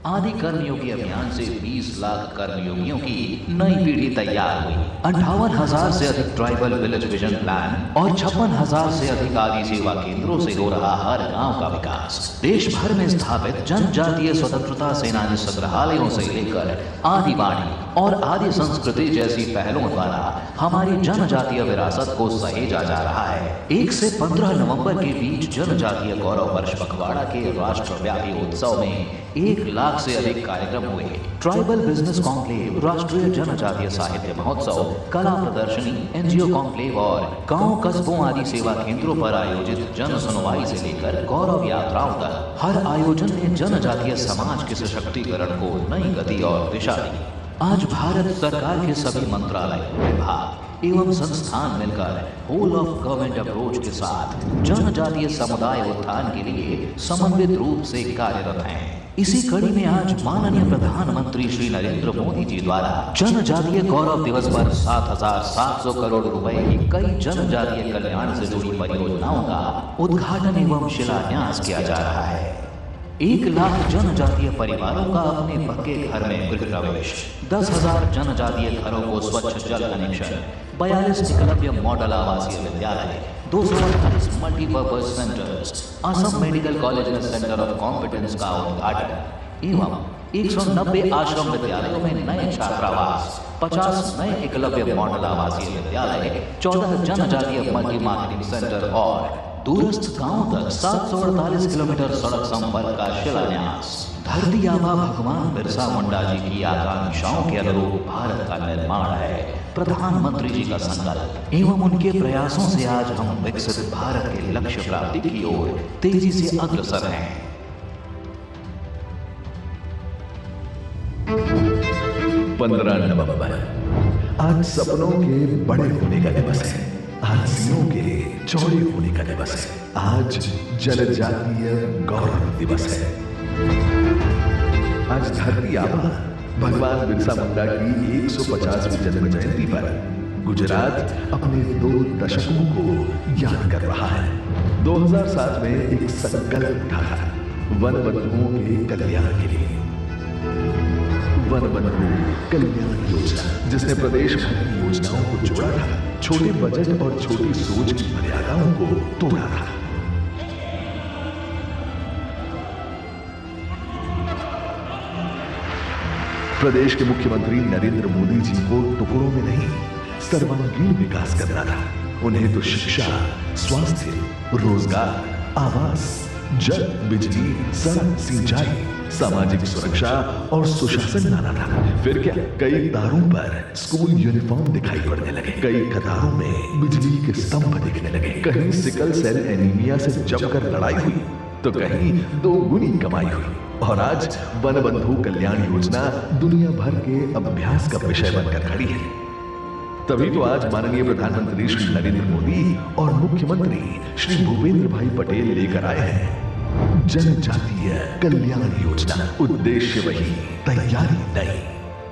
आदि कर्मयोगी अभियान से 20 लाख कर्मयोगियों की नई पीढ़ी तैयार हुई। 58,000 से अधिक ट्राइबल विलेज विजन प्लान और 56,000 से अधिक आदि सेवा केंद्रों से हो रहा हर गांव का विकास। देश भर में स्थापित जनजातीय स्वतंत्रता सेनानी संग्रहालयों से लेकर आदिवाणी और आदि संस्कृति जैसी पहलों द्वारा हमारी जनजातीय विरासत को सहेजा जा रहा है। 1 से 15 नवंबर के बीच जनजातीय गौरव वर्ष पखवाड़ा के राष्ट्रव्यापी उत्सव में 1 लाख से अधिक कार्यक्रम हुए। ट्राइबल बिजनेस कॉन्क्लेव, राष्ट्रीय जनजातीय साहित्य महोत्सव, कला प्रदर्शनी, एनजीओ कॉन्क्लेव और गांव कस्बों आदि सेवा केंद्रों पर आयोजित जन सुनवाई से लेकर गौरव यात्राओं तक हर आयोजन ने जनजातीय समाज के सशक्तिकरण को नई गति और दिशा दी। आज भारत सरकार के सभी मंत्रालय, विभाग एवं संस्थान मिलकर होल ऑफ गवर्नमेंट अप्रोच के साथ जनजातीय समुदाय उत्थान के लिए समन्वित रूप से कार्यरत हैं। इसी कड़ी में आज माननीय प्रधानमंत्री श्री नरेंद्र मोदी जी द्वारा जनजातीय गौरव दिवस पर 7,700 करोड़ रुपए की कई जनजातीय कल्याण से जुड़ी परियोजनाओं का उद्घाटन एवं शिलान्यास किया जा रहा है। 1 लाख जनजातीय परिवारों का अपने पक्के घर में गृह प्रवेश, 10,000 जनजातीय घरों को स्वच्छ जल कनेक्शन, 42 एकलव्य मॉडल आवासीय विद्यालय, 248 multipurpose centres, Assam medical college में सेंटर ऑफ कॉम्पिटेंस का उद्घाटन एवं 190 आश्रम विद्यालयों में नए छात्रावास, 50 नए एकलव्य मॉडल आवासीय विद्यालय, 14 जनजातीय मल्टी मार्केटिंग सेंटर और दूरस्थ गांवों तक 748 किलोमीटर सड़क संपर्क का शिलान्यास। धरती आबा भगवान बिरसा मुंडा जी की आकांक्षाओं के अनुरूप भारत का निर्माण है प्रधानमंत्री जी का संकल्प एवं उनके प्रयासों से आज हम विकसित भारत के लक्ष्य प्राप्ति की ओर तेजी से अग्रसर हैं। 15 नवंबर आज सपनों के बड़े होने का दिवस है। आज सीनों के चौड़े होने का दिवस है। आज जनजातीय गौरव दिवस है। आज धरती आबा भगवान बिरसा मुंडा की 150वीं जन्म जयंती पर गुजरात अपने 2 दशकों को याद कर रहा है। 2007 में एक संकल्प उठा था वन बंधुओं के कल्याण के लिए, वन बंधु कल्याण योजना, जिसने प्रदेश भर की योजनाओं को जोड़ा था, छोटे बजट और छोटी सोच की मर्यादाओं को तोड़ा था। प्रदेश के मुख्यमंत्री नरेंद्र मोदी जी को टुकड़ों में नहीं, सर्वांगीण विकास करना था। उन्हें तो शिक्षा, स्वास्थ्य, रोजगार, आवास, जल, बिजली, सड़क, सिंचाई, सामाजिक सुरक्षा और सुशासन लाना था। फिर क्या, कई तारों पर स्कूल यूनिफॉर्म दिखाई पड़ने लगे, कई कतारों में बिजली के स्तंभ दिखने लगे, कहीं सिकल सेल एनीमिया से जमकर लड़ाई हुई तो कहीं 2 गुनी कमाई हुई। और आज वन बंधु कल्याण योजना दुनिया भर के अभ्यास का विषय बनकर खड़ी है। तभी तो आज माननीय प्रधानमंत्री श्री नरेंद्र मोदी और मुख्यमंत्री श्री भूपेंद्र भाई पटेल लेकर आए हैं जनजातीय कल्याण योजना। उद्देश्य वही, तैयारी नई,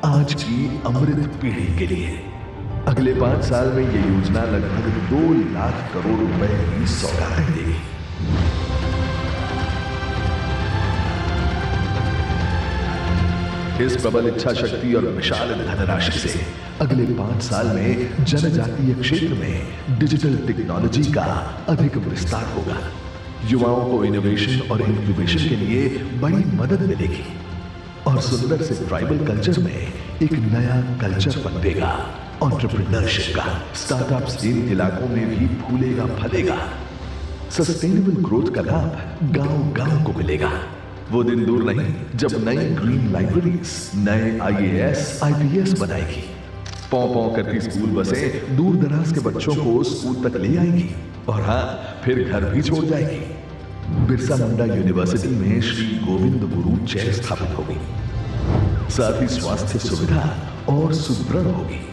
आज की अमृत पीढ़ी के लिए। अगले 5 साल में ये योजना लगभग 2 लाख करोड़ रुपए की सौगातें देगी। इस प्रबल इच्छा शक्ति और विशाल धनराशि से अगले 5 साल में जनजातीय क्षेत्र में डिजिटल टेक्नोलॉजी का अधिक विस्तार होगा। युवाओं को इनोवेशन और इंक्यूबेशन के लिए बड़ी मदद मिलेगी और सुंदर से ट्राइबल कल्चर में एक नया कल्चर पनपेगा एंटरप्रेन्योरशिप का। स्टार्टअप्स इन इलाकों में भी फूलेगा फलेगा। सस्टेनेबल ग्रोथ का लाभ गांव-गांव को मिलेगा। वो दिन दूर नहीं जब नई ग्रीन लाइब्रेरीज नए IAS IPS बनाएगी। पौ करती स्कूल बसें दूर दराज के बच्चों को स्कूल तक ले आएंगी और हाँ, फिर घर भी छोड़ जाएगी। बिरसा मुंडा यूनिवर्सिटी में श्री गोविंद गुरु चेयर स्थापित होगी। साथ ही स्वास्थ्य सुविधा और सुदृढ़ होगी।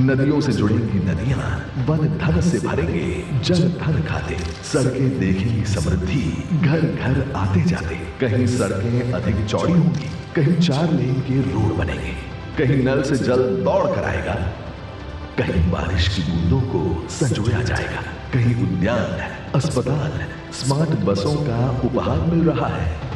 नदियों से जुड़ेंगी नदियां, वन धन से भरेंगे जल धन खाते। सड़कें देखेंगी समृद्धि, घर घर आते जाते। कहीं सड़कें अधिक चौड़ी होंगी, कहीं 4 लेन के रोड बनेंगे, कहीं नल से जल दौड़ कर आएगा, कहीं बारिश की बूंदों को संजोया जाएगा, कहीं उद्यान, अस्पताल, स्मार्ट बसों का उपहार मिल रहा है।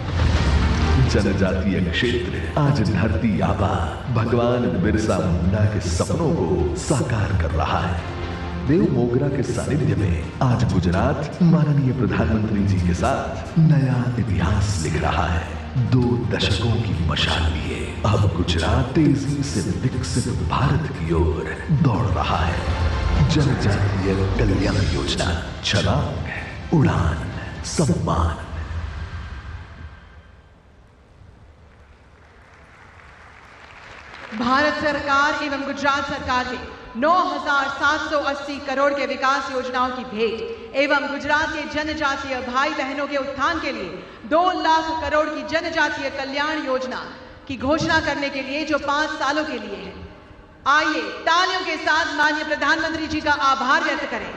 जनजातीय क्षेत्र आज धरती आबा भगवान बिरसा मुंडा के सपनों को साकार कर रहा है। देव मोगरा के सानिध्य में आज गुजरात माननीय प्रधानमंत्री जी के साथ नया इतिहास लिख रहा है। 2 दशकों की मशाल लिए अब गुजरात तेजी से विकसित भारत की ओर दौड़ रहा है। जनजातीय कल्याण योजना, छलांग, उड़ान, सम्मान। भारत सरकार एवं गुजरात सरकार के 9,780 करोड़ के विकास योजनाओं की भेंट एवं गुजरात के जनजातीय भाई बहनों के उत्थान के लिए 2 लाख करोड़ की जनजातीय कल्याण योजना की घोषणा करने के लिए जो 5 सालों के लिए है। आइए तालियों के साथ माननीय प्रधानमंत्री जी का आभार व्यक्त करें।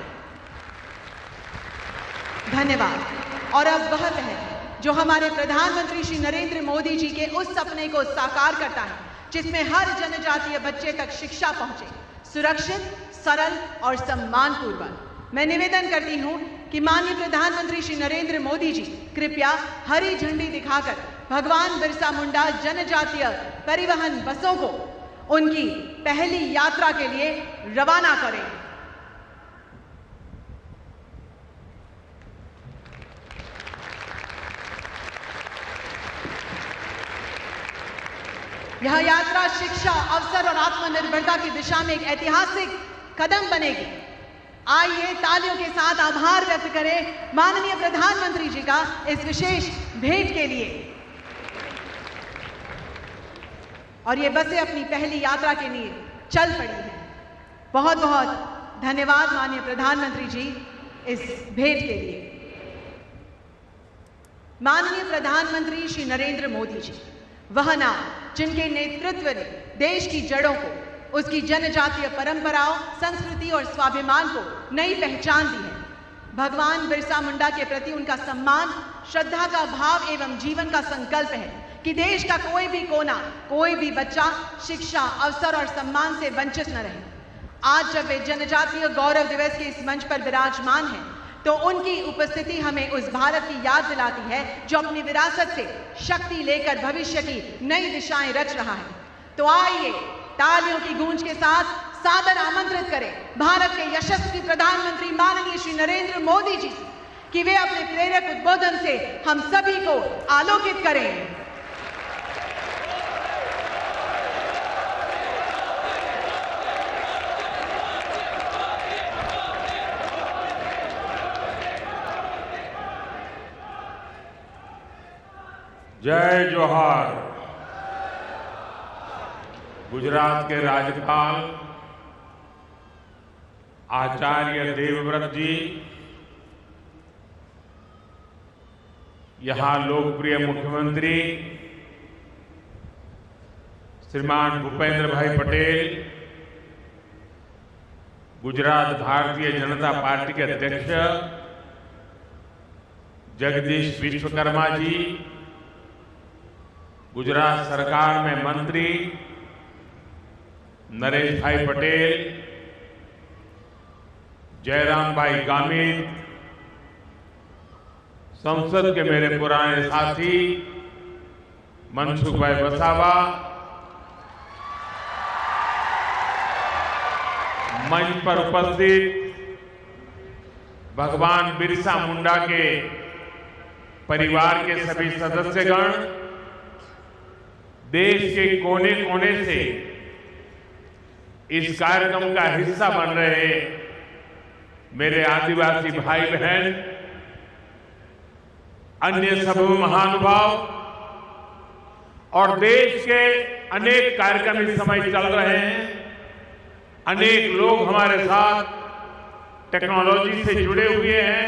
धन्यवाद। और अब वह है जो हमारे प्रधानमंत्री श्री नरेंद्र मोदी जी के उस सपने को साकार करता है जिसमें हर जनजातीय बच्चे तक शिक्षा पहुंचे, सुरक्षित, सरल और सम्मानपूर्वक। मैं निवेदन करती हूं कि माननीय प्रधानमंत्री श्री नरेंद्र मोदी जी कृपया हरी झंडी दिखाकर भगवान बिरसा मुंडा जनजातीय परिवहन बसों को उनकी पहली यात्रा के लिए रवाना करें। यह यात्रा शिक्षा, अवसर और आत्मनिर्भरता की दिशा में एक ऐतिहासिक कदम बनेगी। आइए तालियों के साथ आभार व्यक्त करें माननीय प्रधानमंत्री जी का इस विशेष भेंट के लिए। और ये बसें अपनी पहली यात्रा के लिए चल पड़ी हैं। बहुत बहुत धन्यवाद माननीय प्रधानमंत्री जी इस भेंट के लिए। माननीय प्रधानमंत्री श्री नरेंद्र मोदी जी वह नाम जिनके नेतृत्व ने देश की जड़ों को, उसकी जनजातीय परंपराओं, संस्कृति और स्वाभिमान को नई पहचान दी है। भगवान बिरसा मुंडा के प्रति उनका सम्मान, श्रद्धा का भाव एवं जीवन का संकल्प है कि देश का कोई भी कोना, कोई भी बच्चा शिक्षा, अवसर और सम्मान से वंचित न रहे। आज जब वे जनजातीय गौरव दिवस के इस मंच पर विराजमान हैं, तो उनकी उपस्थिति हमें उस भारत की याद दिलाती है जो अपनी विरासत से शक्ति लेकर भविष्य की नई दिशाएं रच रहा है। तो आइए तालियों की गूंज के साथ सादर आमंत्रित करें भारत के यशस्वी प्रधानमंत्री माननीय श्री नरेंद्र मोदी जी कि वे अपने प्रेरक उद्बोधन से हम सभी को आलोकित करें। जय जोहार। गुजरात के राज्यपाल आचार्य देवव्रत जी, यहाँ लोकप्रिय मुख्यमंत्री श्रीमान भूपेंद्र भाई पटेल, गुजरात भारतीय जनता पार्टी के अध्यक्ष जगदीश विश्वकर्मा जी, गुजरात सरकार में मंत्री नरेश भाई पटेल, जयराम भाई गामित, संसद के मेरे पुराने साथी मनसुख भाई वसावा, मंच पर उपस्थित भगवान बिरसा मुंडा के परिवार के सभी सदस्यगण, देश के कोने कोने से इस कार्यक्रम का हिस्सा बन रहे मेरे आदिवासी भाई बहन, अन्य सभी महानुभाव और देश के अनेक कार्यक्रम इस समय चल रहे हैं। अनेक लोग हमारे साथ टेक्नोलॉजी से जुड़े हुए हैं,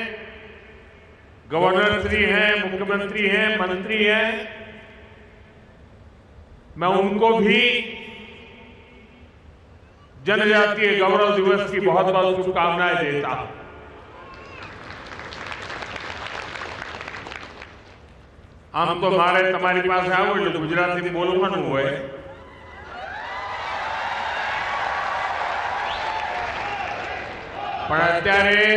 गवर्नर श्री हैं, मुख्यमंत्री हैं, मंत्री हैं। मैं उनको भी जनजातीय गौरव दिवस की बहुत बहुत शुभकामनाएं देता हूं। आम तो मारे तमारी पास आओ એટલે ગુજરાતી બોલવાનું હોય, પણ અત્યારે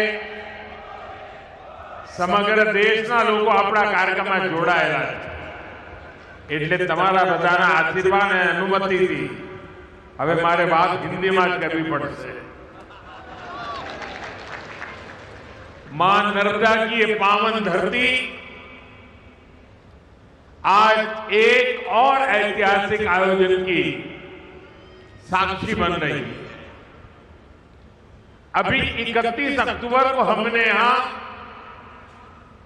સમગ્ર દેશના લોકો આપણા કાર્યક્રમમાં જોડાયેલા છે, એટલે તમારા બધાના આશીર્વાદ અને અનુમતિથી હવે મારે વાત હિન્દીમાં જ કરવી પડશે। मां नर्मदा की ये पावन धरती आज एक और ऐतिहासिक आयोजन की साक्षी बन रही है। अभी 31 अक्टूबर को हमने यहां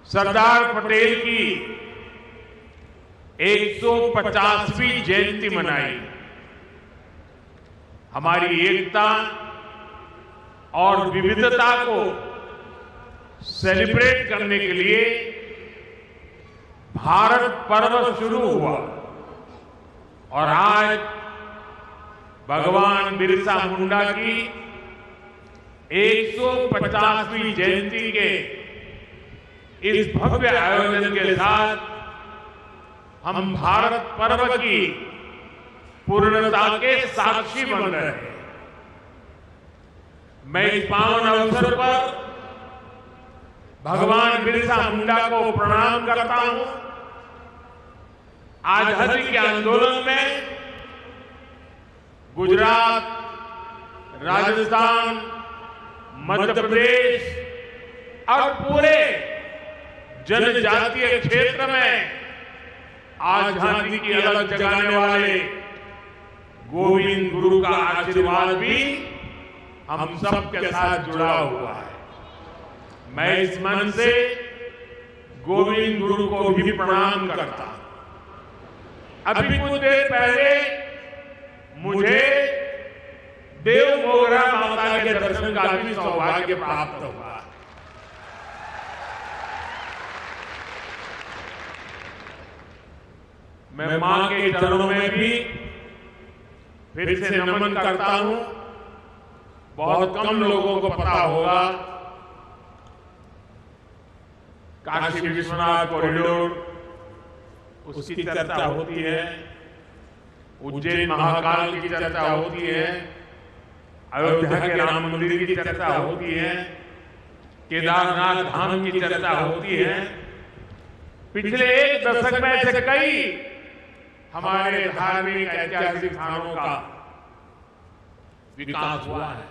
सरदार पटेल की 150वीं जयंती मनाई। हमारी एकता और विविधता को सेलिब्रेट करने के लिए भारत पर्व शुरू हुआ और आज भगवान बिरसा मुंडा की 150वीं जयंती के इस भव्य आयोजन के साथ हम भारत पर्व की पूर्णता के साक्षी बन रहे हैं। मैं इस पावन अवसर पर भगवान बिरसा मुंडा को प्रणाम करता हूं। आजादी के आंदोलन में गुजरात, राजस्थान, मध्य प्रदेश और पूरे जनजातीय क्षेत्र में आजादी की अलग जगाने वाले गोविंद गुरु का आशीर्वाद भी हम सबके साथ जुड़ा हुआ है। मैं इस मन से गोविंद गुरु को भी प्रणाम करता हूं। अभी कुछ देर पहले मुझे देव मोगरा माता के दर्शन का भी सौभाग्य प्राप्त हुआ। मैं मां के चरणों में भी फिर से नमन करता हूं। बहुत कम लोगों को पता होगा, काशी विश्वनाथ कॉरिडोर उसकी चर्चा होती है, उज्जैन महाकाल की चर्चा होती है, अयोध्या के राम मंदिर की चर्चा होती है, केदारनाथ धाम की चर्चा होती है। पिछले एक दशक में से कई हमारे धार्मिक ऐतिहासिक स्थानों का विकास हुआ है,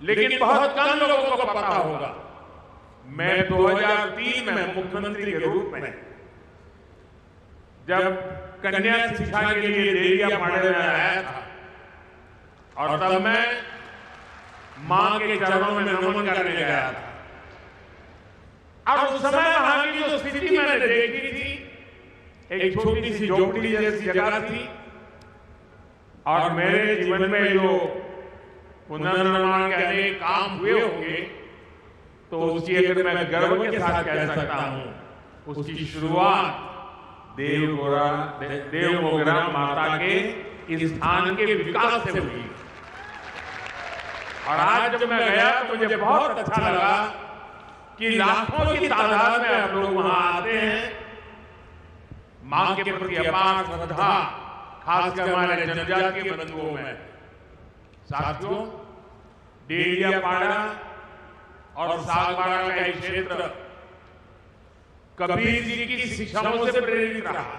लेकिन बहुत कम लोगों को पता होगा। मैं 2003 में मुख्यमंत्री के रूप में जब कन्या शिक्षा के लिए देरियापाड़े में आया था और तब मैं मां के चरणों में नमन करने गया था और उस समय वहां की जो स्थिति मैंने देखी थी, एक छोटी सी झोपड़ी जैसी जगह थी और मेरे जीवन में जो पुनर्निर्माण के अनेक काम हुए होंगे तो उसकी अगर मैं गर्व के साथ कह सकता हूं, उसकी शुरुआत देव मोगरा माता के इस स्थान के विकास से हुई। और आज जब मैं गया तो मुझे बहुत अच्छा लगा कि लाखों की तादाद में आप लोग वहां आते हैं। मां के प्रति अपार श्रद्धा, खासकर हमारे जनजातीय बंधुओं में। साथियों, डेरियापाड़ा और सागवाड़ा का एक क्षेत्र कबीर जी की शिक्षाओं से प्रेरित रहा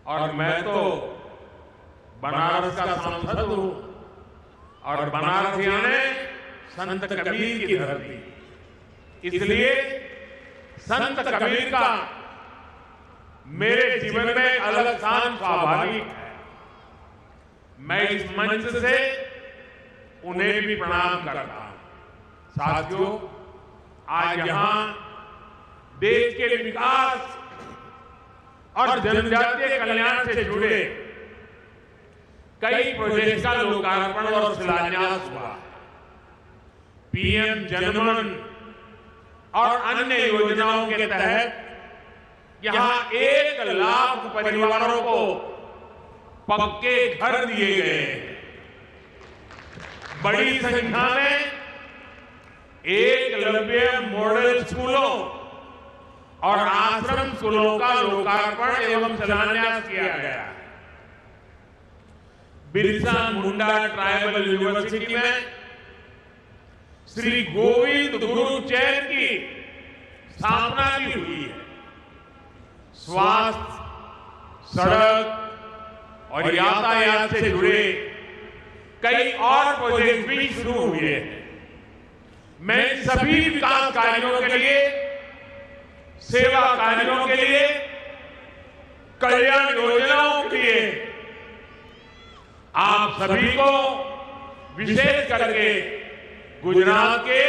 और मैं तो बनारस का सांसद हूं और बनारस यानी संत कबीर की धरती। इसलिए संत कबीर का मेरे जीवन में एक अलग स्थान स्वाभाविक है। मैं इस मंच से उन्हें भी प्रणाम करता हूं। साथियों, आज यहां देश के विकास और जनजातीय कल्याण से जुड़े कई प्रोजेक्ट का लोकार्पण और शिलान्यास हुआ। पीएम जनमन और अन्य योजनाओं के तहत यहां 1 लाख परिवारों को पक्के घर दिए गए हैं। बड़ी संख्या में एकलव्य मॉडल स्कूलों और आश्रम स्कूलों का लोकार्पण एवं शिलान्यास किया गया। बिरसा मुंडा ट्राइबल यूनिवर्सिटी में श्री गोविंद गुरु चैन की स्थापना भी हुई है। स्वास्थ्य, सड़क और यातायात से जुड़े कई और प्रोजेक्ट भी शुरू हुए हैं। मैं सभी विकास कार्यों के लिए, सेवा कार्यों के लिए, कल्याण योजनाओं के लिए आप सभी को विशेष करके गुजरात के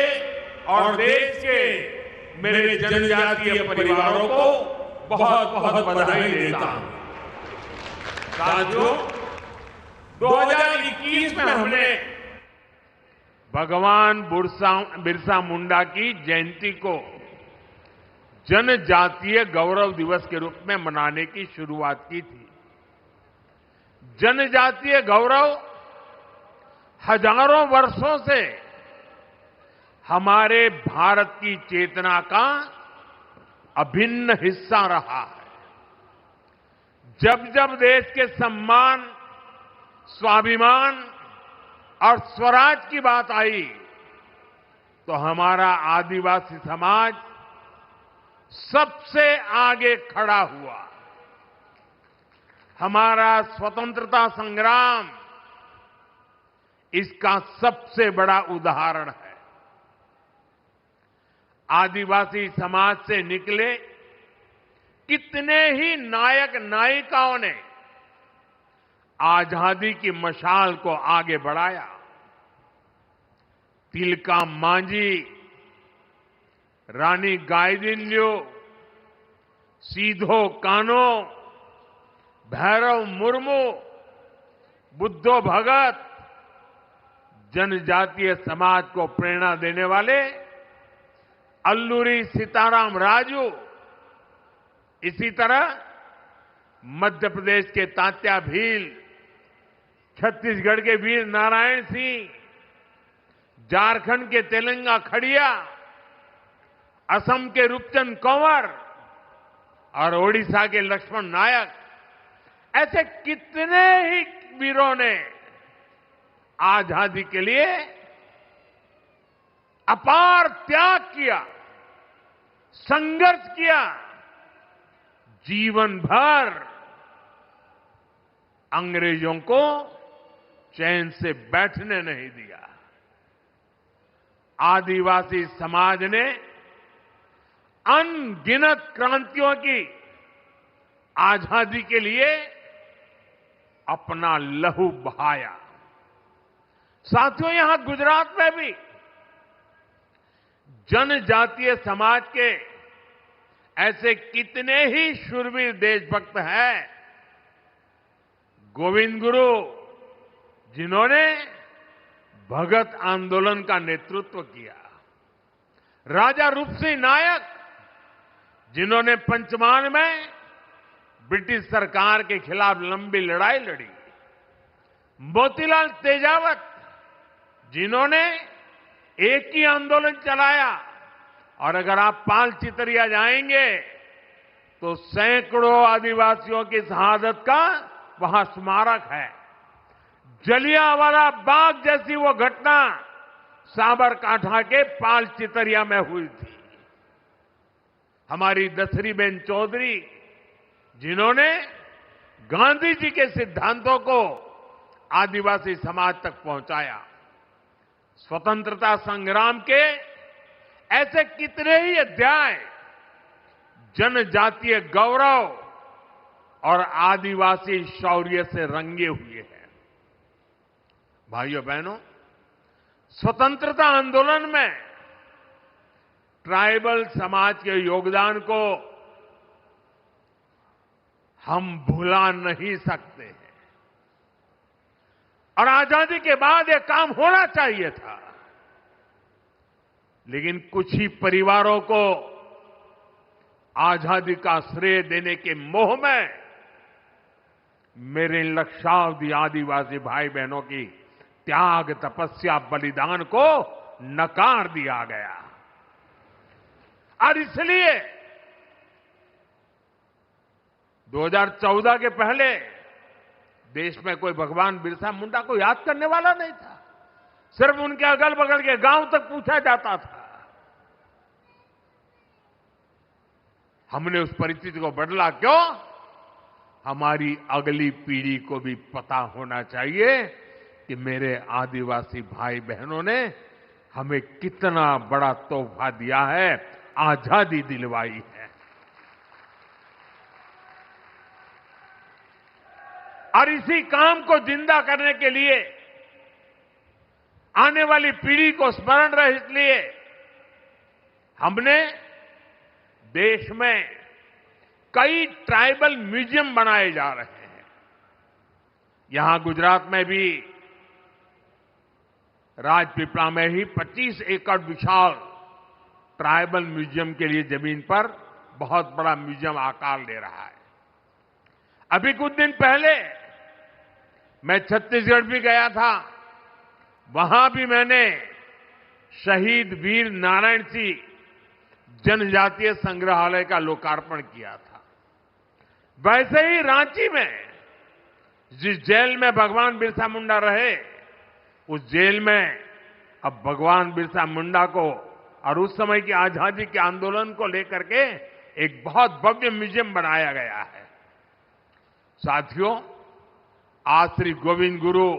और देश के मेरे जनजातीय परिवारों को बहुत बहुत बधाई देता हूं। साथियों, 2021 में हमने भगवान बिरसा मुंडा की जयंती को जनजातीय गौरव दिवस के रूप में मनाने की शुरुआत की थी। जनजातीय गौरव हजारों वर्षों से हमारे भारत की चेतना का अभिन्न हिस्सा रहा है। जब जब देश के सम्मान, स्वाभिमान और स्वराज की बात आई तो हमारा आदिवासी समाज सबसे आगे खड़ा हुआ। हमारा स्वतंत्रता संग्राम इसका सबसे बड़ा उदाहरण है। आदिवासी समाज से निकले कितने ही नायक नायिकाओं ने आजादी की मशाल को आगे बढ़ाया। तिलका मांझी, रानी गाइदिन्ल्यू, सीधो कान्हो, भैरव मुर्मू, बुद्धो भगत, जनजातीय समाज को प्रेरणा देने वाले अल्लूरी सीताराम राजू, इसी तरह मध्य प्रदेश के तात्या भील, छत्तीसगढ़ के वीर नारायण सिंह, झारखंड के तेलंगा खड़िया, असम के रूपचंद कंवर और ओडिशा के लक्ष्मण नायक, ऐसे कितने ही वीरों ने आजादी के लिए अपार त्याग किया, संघर्ष किया, जीवन भर अंग्रेजों को चैन से बैठने नहीं दिया। आदिवासी समाज ने अनगिनत क्रांतियों की आजादी के लिए अपना लहू बहाया। साथियों, यहां गुजरात में भी जनजातीय समाज के ऐसे कितने ही शूरवीर देशभक्त हैं। गोविंद गुरु, जिन्होंने भगत आंदोलन का नेतृत्व किया, राजा रूपसिंह नायक, जिन्होंने पंचमहाल में ब्रिटिश सरकार के खिलाफ लंबी लड़ाई लड़ी, मोतीलाल तेजावत, जिन्होंने एक ही आंदोलन चलाया, और अगर आप पाल चितरिया जाएंगे तो सैकड़ों आदिवासियों की शहादत का वहां स्मारक है। जलियांवाला बाग जैसी वो घटना साबरकांठा के पाल चितरिया में हुई थी। हमारी दसरीबेन चौधरी, जिन्होंने गांधी जी के सिद्धांतों को आदिवासी समाज तक पहुंचाया। स्वतंत्रता संग्राम के ऐसे कितने ही अध्याय जनजातीय गौरव और आदिवासी शौर्य से रंगे हुए हैं। भाइयों बहनों, स्वतंत्रता आंदोलन में ट्राइबल समाज के योगदान को हम भुला नहीं सकते हैं और आजादी के बाद यह काम होना चाहिए था, लेकिन कुछ ही परिवारों को आजादी का श्रेय देने के मोह में मेरे लक्षावधि आदिवासी भाई बहनों की त्याग, तपस्या, बलिदान को नकार दिया गया। और इसलिए 2014 के पहले देश में कोई भगवान बिरसा मुंडा को याद करने वाला नहीं था। सिर्फ उनके अगल बगल के गांव तक पूछा जाता था। हमने उस परिस्थिति को बदला। क्यों? हमारी अगली पीढ़ी को भी पता होना चाहिए कि मेरे आदिवासी भाई बहनों ने हमें कितना बड़ा तोहफा दिया है, आजादी दिलवाई है। और इसी काम को जिंदा करने के लिए, आने वाली पीढ़ी को स्मरण रहे इसलिए हमने देश में कई ट्राइबल म्यूजियम बनाए जा रहे हैं। यहां गुजरात में भी राजपीपला में ही 25 एकड़ विशाल ट्राइबल म्यूजियम के लिए जमीन पर बहुत बड़ा म्यूजियम आकार ले रहा है। अभी कुछ दिन पहले मैं छत्तीसगढ़ भी गया था। वहां भी मैंने शहीद वीर नारायण सिंह जनजातीय संग्रहालय का लोकार्पण किया था। वैसे ही रांची में जिस जेल में भगवान बिरसा मुंडा रहे, उस जेल में अब भगवान बिरसा मुंडा को और उस समय की आजादी के आंदोलन को लेकर के एक बहुत भव्य म्यूजियम बनाया गया है। साथियों, आज श्री गोविंद गुरु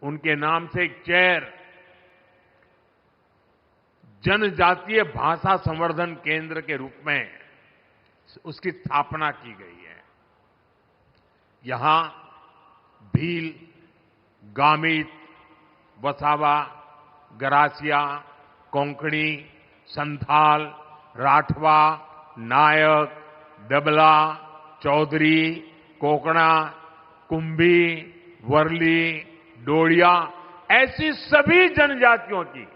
उनके नाम से एक चेयर जनजातीय भाषा संवर्धन केंद्र के रूप में उसकी स्थापना की गई है। यहां भील, गामित, वसावा, गरासिया, कोंकणी, संथाल, राठवा, नायक, दबला, चौधरी, कोकणा, कुंभी, वर्ली, डोडिया, ऐसी सभी जनजातियों की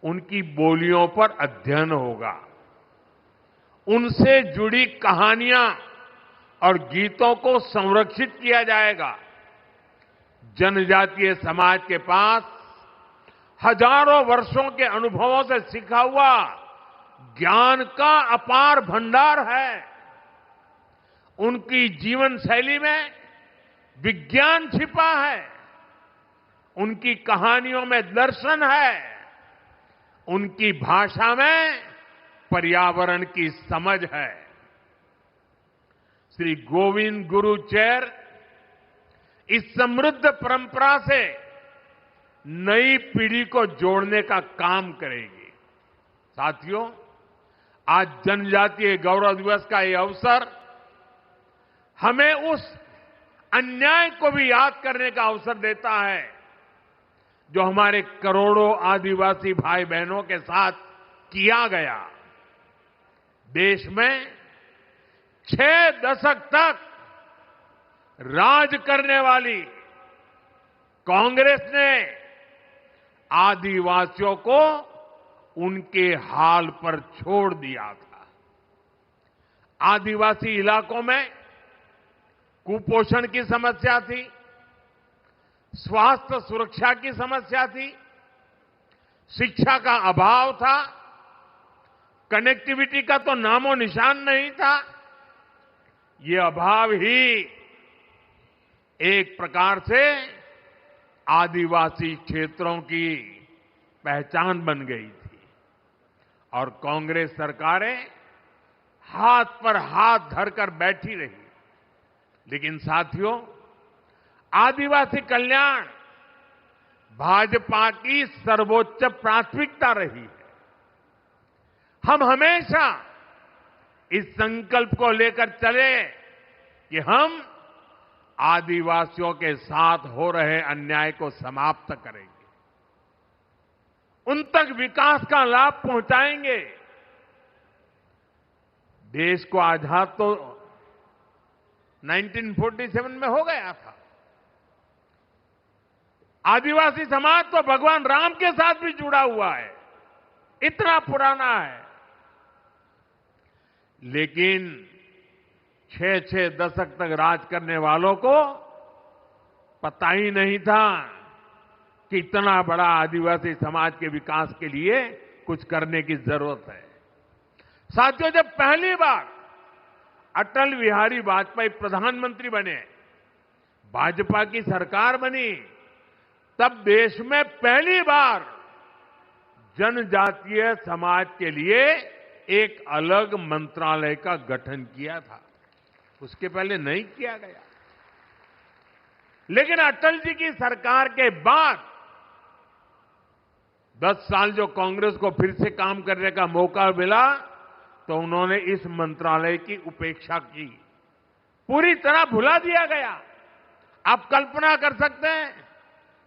उनकी बोलियों पर अध्ययन होगा। उनसे जुड़ी कहानियां और गीतों को संरक्षित किया जाएगा। जनजातीय समाज के पास हजारों वर्षों के अनुभवों से सीखा हुआ ज्ञान का अपार भंडार है। उनकी जीवन शैली में विज्ञान छिपा है। उनकी कहानियों में दर्शन है। उनकी भाषा में पर्यावरण की समझ है। श्री गोविंद गुरु चेयर इस समृद्ध परंपरा से नई पीढ़ी को जोड़ने का काम करेगी। साथियों, आज जनजातीय गौरव दिवस का यह अवसर हमें उस अन्याय को भी याद करने का अवसर देता है जो हमारे करोड़ों आदिवासी भाई बहनों के साथ किया गया। देश में 6 दशक तक राज करने वाली कांग्रेस ने आदिवासियों को उनके हाल पर छोड़ दिया था। आदिवासी इलाकों में कुपोषण की समस्या थी, स्वास्थ्य सुरक्षा की समस्या थी, शिक्षा का अभाव था, कनेक्टिविटी का तो नामो निशान नहीं था। ये अभाव ही एक प्रकार से आदिवासी क्षेत्रों की पहचान बन गई थी और कांग्रेस सरकारें हाथ पर हाथ धरकर बैठी रही। लेकिन साथियों, आदिवासी कल्याण भाजपा की सर्वोच्च प्राथमिकता रही है। हम हमेशा इस संकल्प को लेकर चले कि हम आदिवासियों के साथ हो रहे अन्याय को समाप्त करेंगे, उन तक विकास का लाभ पहुंचाएंगे। देश को आजाद तो 1947 में हो गया था। आदिवासी समाज तो भगवान राम के साथ भी जुड़ा हुआ है, इतना पुराना है। लेकिन 6-6 दशक तक राज करने वालों को पता ही नहीं था कि इतना बड़ा आदिवासी समाज के विकास के लिए कुछ करने की जरूरत है। साथियों, जब पहली बार अटल बिहारी वाजपेयी प्रधानमंत्री बने, भाजपा की सरकार बनी, तब देश में पहली बार जनजातीय समाज के लिए एक अलग मंत्रालय का गठन किया था। उसके पहले नहीं किया गया। लेकिन अटल जी की सरकार के बाद 10 साल जो कांग्रेस को फिर से काम करने का मौका मिला, तो उन्होंने इस मंत्रालय की उपेक्षा की, पूरी तरह भुला दिया गया। आप कल्पना कर सकते हैं,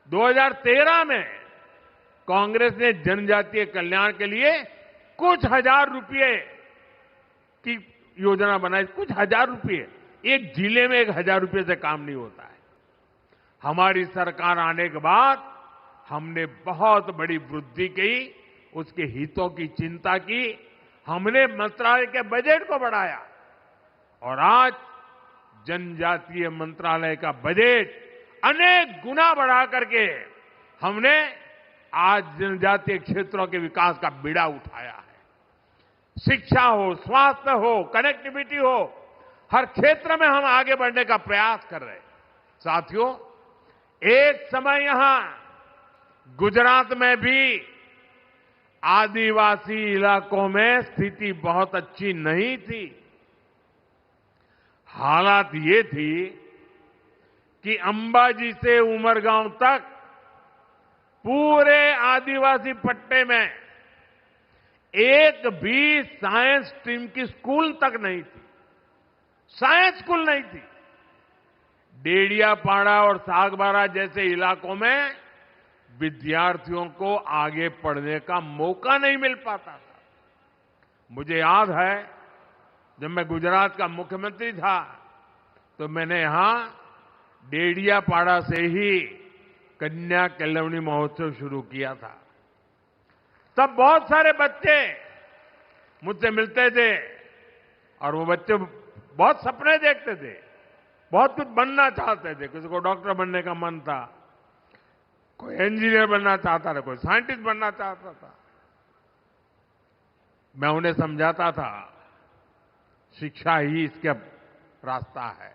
2013 में कांग्रेस ने जनजातीय कल्याण के लिए कुछ हजार रुपए की योजना बनाई। कुछ हजार रुपए, एक जिले में 1000 रुपए से काम नहीं होता है। हमारी सरकार आने के बाद हमने बहुत बड़ी वृद्धि की, उसके हितों की चिंता की, हमने मंत्रालय के बजट को बढ़ाया और आज जनजातीय मंत्रालय का बजट अनेक गुना बढ़ा करके हमने आज जनजातीय क्षेत्रों के विकास का बीड़ा उठाया है। शिक्षा हो, स्वास्थ्य हो, कनेक्टिविटी हो, हर क्षेत्र में हम आगे बढ़ने का प्रयास कर रहे हैं। साथियों, एक समय यहां गुजरात में भी आदिवासी इलाकों में स्थिति बहुत अच्छी नहीं थी। हालात ये थी कि अंबाजी से उमरगांव तक पूरे आदिवासी पट्टे में एक भी साइंस स्ट्रीम की स्कूल तक नहीं थी। साइंस स्कूल नहीं थी। डेडियापाड़ा और सागबारा जैसे इलाकों में विद्यार्थियों को आगे पढ़ने का मौका नहीं मिल पाता था। मुझे याद है, जब मैं गुजरात का मुख्यमंत्री था तो मैंने यहां डेडियापाड़ा से ही कन्या केलवनी महोत्सव शुरू किया था। तब बहुत सारे बच्चे मुझसे मिलते थे और वो बच्चे बहुत सपने देखते थे, बहुत कुछ बनना चाहते थे। किसी को डॉक्टर बनने का मन था, कोई इंजीनियर बनना चाहता था, कोई साइंटिस्ट बनना चाहता था। मैं उन्हें समझाता था, शिक्षा ही इसका रास्ता है।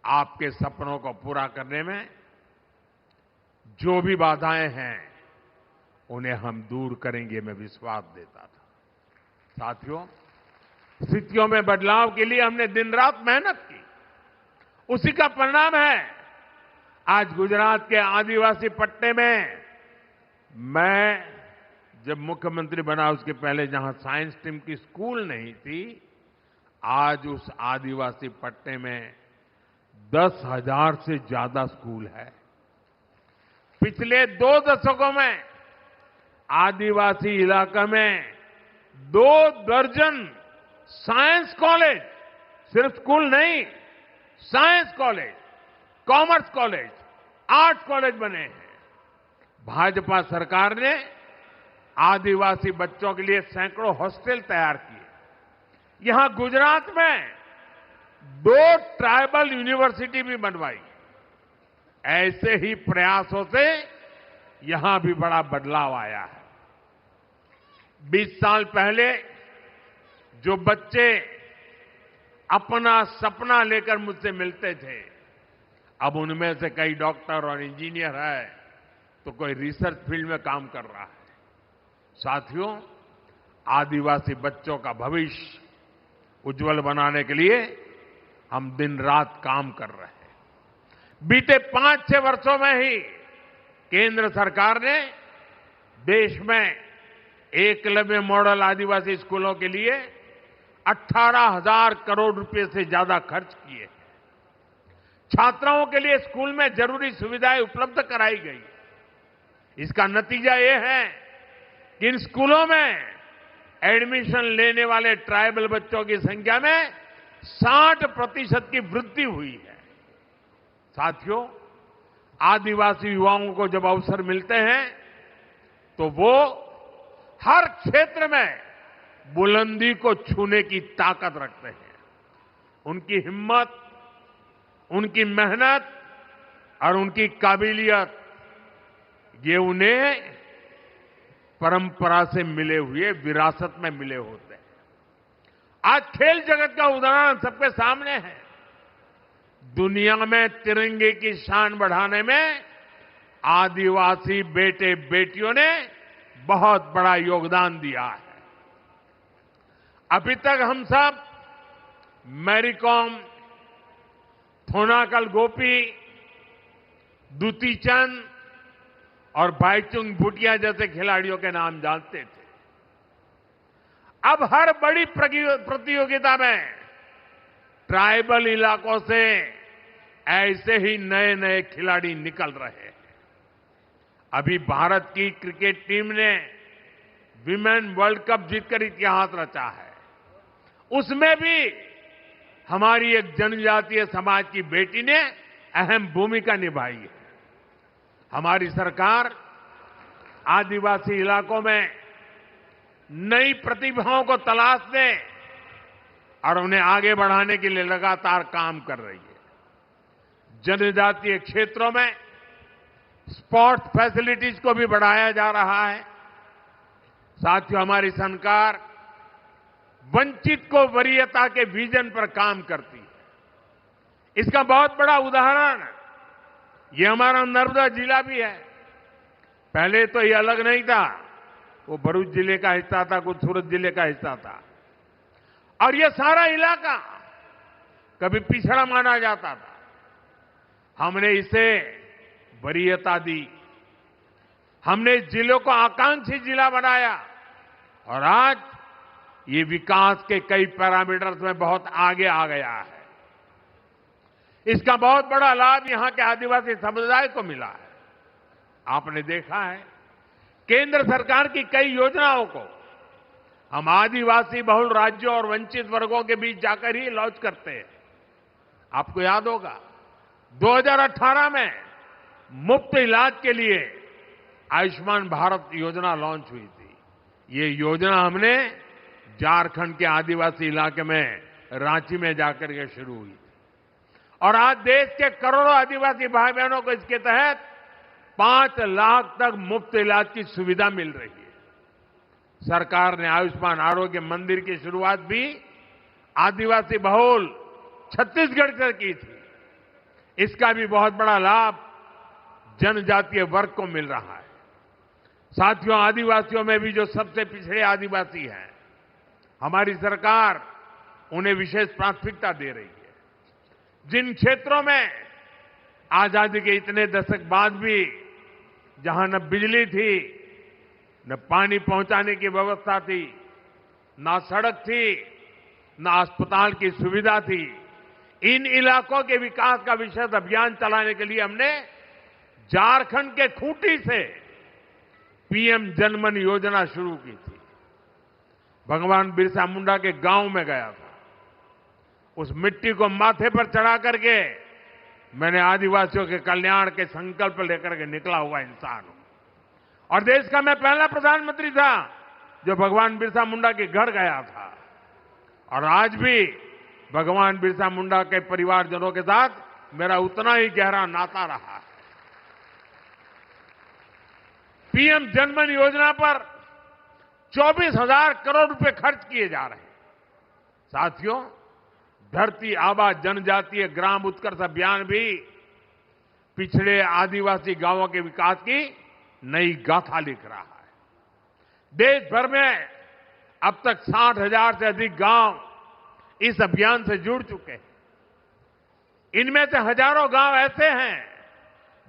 आपके सपनों को पूरा करने में जो भी बाधाएं हैं उन्हें हम दूर करेंगे, मैं विश्वास देता था। साथियों, स्थितियों में बदलाव के लिए हमने दिन रात मेहनत की, उसी का परिणाम है आज गुजरात के आदिवासी पट्टे में। मैं जब मुख्यमंत्री बना उसके पहले जहां साइंस स्ट्रीम की स्कूल नहीं थी, आज उस आदिवासी पट्टे में 10,000 से ज्यादा स्कूल है। पिछले 2 दशकों में आदिवासी इलाका में 2 दर्जन साइंस कॉलेज, सिर्फ स्कूल नहीं, science college, commerce college, arts college बने हैं। भाजपा सरकार ने आदिवासी बच्चों के लिए सैकड़ों हॉस्टल तैयार किए। यहां गुजरात में 2 ट्राइबल यूनिवर्सिटी भी बनवाई। ऐसे ही प्रयासों से यहां भी बड़ा बदलाव आया है। 20 साल पहले जो बच्चे अपना सपना लेकर मुझसे मिलते थे, अब उनमें से कई डॉक्टर और इंजीनियर है, तो कोई रिसर्च फील्ड में काम कर रहा है। साथियों, आदिवासी बच्चों का भविष्य उज्जवल बनाने के लिए हम दिन रात काम कर रहे हैं। बीते 5-6 वर्षों में ही केंद्र सरकार ने देश में एकलव्य मॉडल आदिवासी स्कूलों के लिए 18,000 करोड़ रुपए से ज्यादा खर्च किए। छात्राओं के लिए स्कूल में जरूरी सुविधाएं उपलब्ध कराई गई। इसका नतीजा यह है कि इन स्कूलों में एडमिशन लेने वाले ट्राइबल बच्चों की संख्या में 60% की वृद्धि हुई है। साथियों, आदिवासी युवाओं को जब अवसर मिलते हैं तो वो हर क्षेत्र में बुलंदी को छूने की ताकत रखते हैं। उनकी हिम्मत, उनकी मेहनत और उनकी काबिलियत, ये उन्हें परंपरा से मिले हुए, विरासत में मिले होते हैं। आज खेल जगत का उदाहरण सबके सामने है। दुनिया में तिरंगे की शान बढ़ाने में आदिवासी बेटे बेटियों ने बहुत बड़ा योगदान दिया है। अभी तक हम सब मैरी कॉम, थोनाकल गोपी, दुती चंद और भाईचुंग भूटिया जैसे खिलाड़ियों के नाम जानते थे। अब हर बड़ी प्रतियोगिता में ट्राइबल इलाकों से ऐसे ही नए नए खिलाड़ी निकल रहे हैं। अभी भारत की क्रिकेट टीम ने विमेन वर्ल्ड कप जीतकर इतिहास रचा है। उसमें भी हमारी एक जनजातीय समाज की बेटी ने अहम भूमिका निभाई है। हमारी सरकार आदिवासी इलाकों में नई प्रतिभाओं को तलाशने और उन्हें आगे बढ़ाने के लिए लगातार काम कर रही है। जनजातीय क्षेत्रों में स्पोर्ट्स फैसिलिटीज को भी बढ़ाया जा रहा है। साथियों, हमारी सरकार वंचित को वरीयता के विजन पर काम करती है। इसका बहुत बड़ा उदाहरण ये हमारा नर्मदा जिला भी है। पहले तो ये अलग नहीं था, वो भरूच जिले का हिस्सा था, कुछ सूरत जिले का हिस्सा था, और ये सारा इलाका कभी पिछड़ा माना जाता था। हमने इसे वरीयता दी, हमने इस जिले को आकांक्षी जिला बनाया और आज ये विकास के कई पैरामीटर्स में बहुत आगे आ गया है। इसका बहुत बड़ा लाभ यहां के आदिवासी समुदाय को मिला है। आपने देखा है केंद्र सरकार की कई योजनाओं को हम आदिवासी बहुल राज्यों और वंचित वर्गों के बीच जाकर ही लॉन्च करते हैं। आपको याद होगा 2018 में मुफ्त इलाज के लिए आयुष्मान भारत योजना लॉन्च हुई थी। ये योजना हमने झारखंड के आदिवासी इलाके में रांची में जाकर के शुरू हुई और आज देश के करोड़ों आदिवासी भाई बहनों को इसके तहत 5 लाख तक मुफ्त इलाज की सुविधा मिल रही है। सरकार ने आयुष्मान आरोग्य मंदिर की शुरुआत भी आदिवासी बहुल छत्तीसगढ़ से की थी। इसका भी बहुत बड़ा लाभ जनजातीय वर्ग को मिल रहा है। साथियों, आदिवासियों में भी जो सबसे पिछड़े आदिवासी हैं, हमारी सरकार उन्हें विशेष प्राथमिकता दे रही है। जिन क्षेत्रों में आजादी के इतने दशक बाद भी जहां न बिजली थी, न पानी पहुंचाने की व्यवस्था थी, न सड़क थी, न अस्पताल की सुविधा थी, इन इलाकों के विकास का विशेष अभियान चलाने के लिए हमने झारखंड के खूंटी से पीएम जनमन योजना शुरू की थी। भगवान बिरसा मुंडा के गांव में गया था। उस मिट्टी को माथे पर चढ़ा करके मैंने आदिवासियों के कल्याण के संकल्प लेकर के निकला हुआ इंसान हूं और देश का मैं पहला प्रधानमंत्री था जो भगवान बिरसा मुंडा के घर गया था। और आज भी भगवान बिरसा मुंडा के परिवारजनों के साथ मेरा उतना ही गहरा नाता रहा है। पीएम जनमन योजना पर 24,000 करोड़ रुपए खर्च किए जा रहे हैं। साथियों, धरती आबा जनजातीय ग्राम उत्कर्ष अभियान भी पिछड़े आदिवासी गांवों के विकास की नई गाथा लिख रहा है। देश भर में अब तक 60,000 से अधिक गांव इस अभियान से जुड़ चुके हैं। इनमें से हजारों गांव ऐसे हैं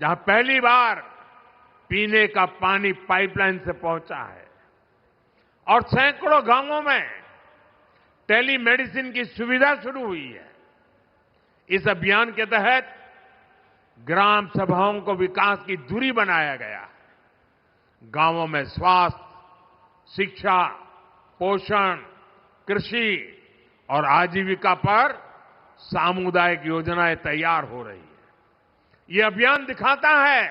जहां पहली बार पीने का पानी पाइपलाइन से पहुंचा है और सैकड़ों गांवों में टेलीमेडिसिन की सुविधा शुरू हुई है। इस अभियान के तहत ग्राम सभाओं को विकास की धुरी बनाया गया है। गांवों में स्वास्थ्य, शिक्षा, पोषण, कृषि और आजीविका पर सामुदायिक योजनाएं तैयार हो रही है। ये अभियान दिखाता है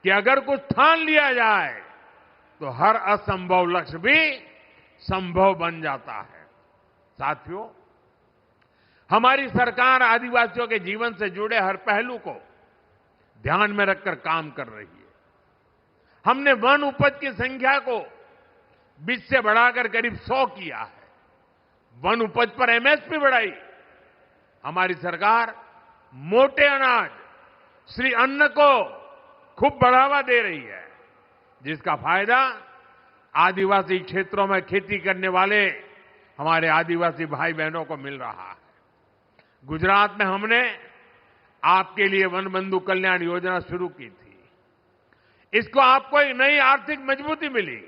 कि अगर कुछ ठान लिया जाए तो हर असंभव लक्ष्य भी संभव बन जाता है। साथियों, हमारी सरकार आदिवासियों के जीवन से जुड़े हर पहलू को ध्यान में रखकर काम कर रही है। हमने वन उपज की संख्या को 20 से बढ़ाकर करीब 100 किया है। वन उपज पर एमएसपी बढ़ाई। हमारी सरकार मोटे अनाज, श्री अन्न को खूब बढ़ावा दे रही है, जिसका फायदा आदिवासी क्षेत्रों में खेती करने वाले हमारे आदिवासी भाई बहनों को मिल रहा है। गुजरात में हमने आपके लिए वन बंधु कल्याण योजना शुरू की थी। इसको आपको एक नई आर्थिक मजबूती मिली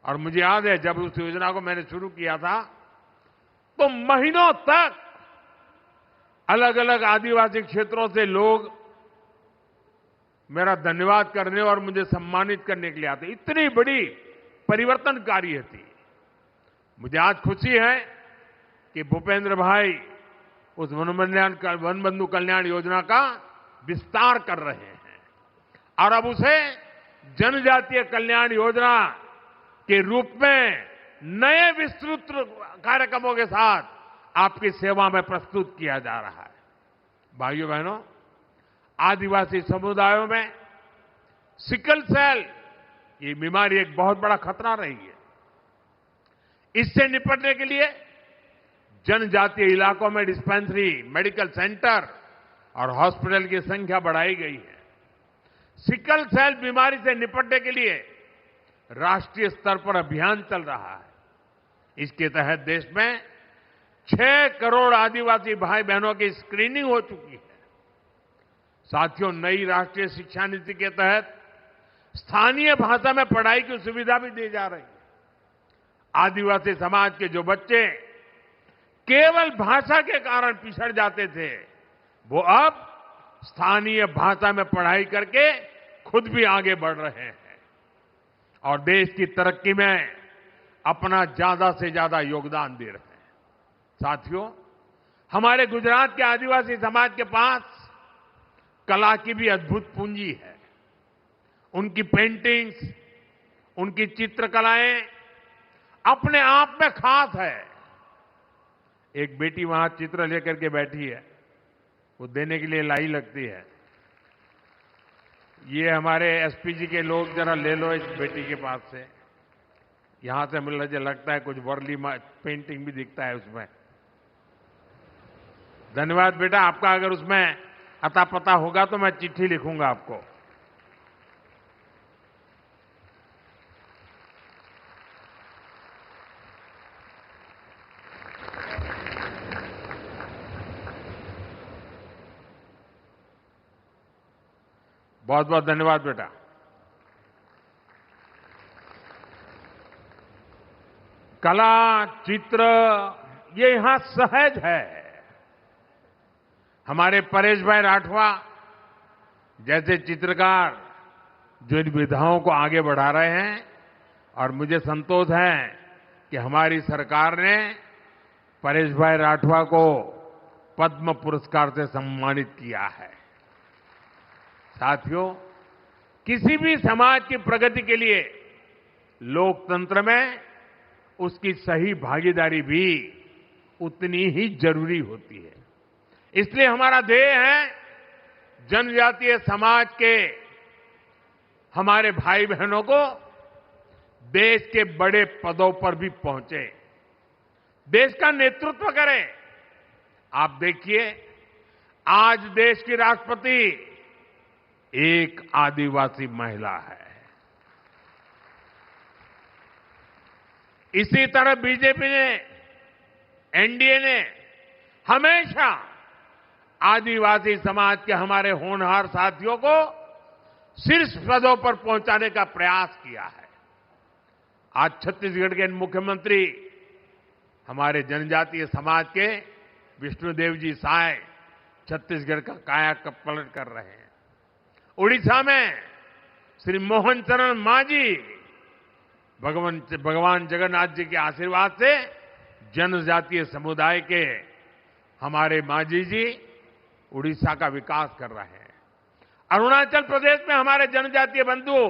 और मुझे याद है जब उस योजना को मैंने शुरू किया था तो महीनों तक अलग अलग आदिवासी क्षेत्रों से लोग मेरा धन्यवाद करने और मुझे सम्मानित करने के लिए आते। इतनी बड़ी परिवर्तनकारी थी। मुझे आज खुशी है कि भूपेंद्र भाई उस वन बंधु कल्याण योजना का विस्तार कर रहे हैं और अब उसे जनजातीय कल्याण योजना के रूप में नए विस्तृत कार्यक्रमों के साथ आपकी सेवा में प्रस्तुत किया जा रहा है। भाइयों बहनों, आदिवासी समुदायों में सिकल सेल ये बीमारी एक बहुत बड़ा खतरा रही है। इससे निपटने के लिए जनजातीय इलाकों में डिस्पेंसरी, मेडिकल सेंटर और हॉस्पिटल की संख्या बढ़ाई गई है। सिकल सेल बीमारी से निपटने के लिए राष्ट्रीय स्तर पर अभियान चल रहा है। इसके तहत देश में 6 करोड़ आदिवासी भाई बहनों की स्क्रीनिंग हो चुकी है। साथियों, नई राष्ट्रीय शिक्षा नीति के तहत स्थानीय भाषा में पढ़ाई की सुविधा भी दी जा रही है। आदिवासी समाज के जो बच्चे केवल भाषा के कारण पिछड़ जाते थे, वो अब स्थानीय भाषा में पढ़ाई करके खुद भी आगे बढ़ रहे हैं और देश की तरक्की में अपना ज्यादा से ज्यादा योगदान दे रहे हैं। साथियों, हमारे गुजरात के आदिवासी समाज के पास कला की भी अद्भुत पूंजी है। उनकी पेंटिंग्स, उनकी चित्रकलाएं अपने आप में खास है। एक बेटी वहां चित्र लेकर के बैठी है, वो देने के लिए लाई लगती है। ये हमारे एसपीजी के लोग जरा ले लो इस बेटी के पास से। यहां से मुझे लगता है कुछ वर्ली पेंटिंग भी दिखता है उसमें। धन्यवाद बेटा, आपका अगर उसमें अता पता होगा तो मैं चिट्ठी लिखूंगा आपको। बहुत बहुत धन्यवाद बेटा। कला, चित्र ये यहां सहज है। हमारे परेश भाई राठवा जैसे चित्रकार जो इन विधाओं को आगे बढ़ा रहे हैं और मुझे संतोष है कि हमारी सरकार ने परेश भाई राठवा को पद्म पुरस्कार से सम्मानित किया है। साथियों, किसी भी समाज की प्रगति के लिए लोकतंत्र में उसकी सही भागीदारी भी उतनी ही जरूरी होती है। इसलिए हमारा ध्येय है जनजातीय समाज के हमारे भाई बहनों को देश के बड़े पदों पर भी पहुंचे, देश का नेतृत्व करें। आप देखिए, आज देश की राष्ट्रपति एक आदिवासी महिला है। इसी तरह बीजेपी ने, एनडीए ने हमेशा आदिवासी समाज के हमारे होनहार साथियों को शीर्ष पदों पर पहुंचाने का प्रयास किया है। आज छत्तीसगढ़ के मुख्यमंत्री हमारे जनजातीय समाज के विष्णुदेव जी साय छत्तीसगढ़ का कायापलट कर रहे हैं। उड़ीसा में श्री मोहन चरण मांझी भगवान जगन्नाथ जी के आशीर्वाद से जनजातीय समुदाय के हमारे मांझी जी उड़ीसा का विकास कर रहे हैं। अरुणाचल प्रदेश में हमारे जनजातीय बंधु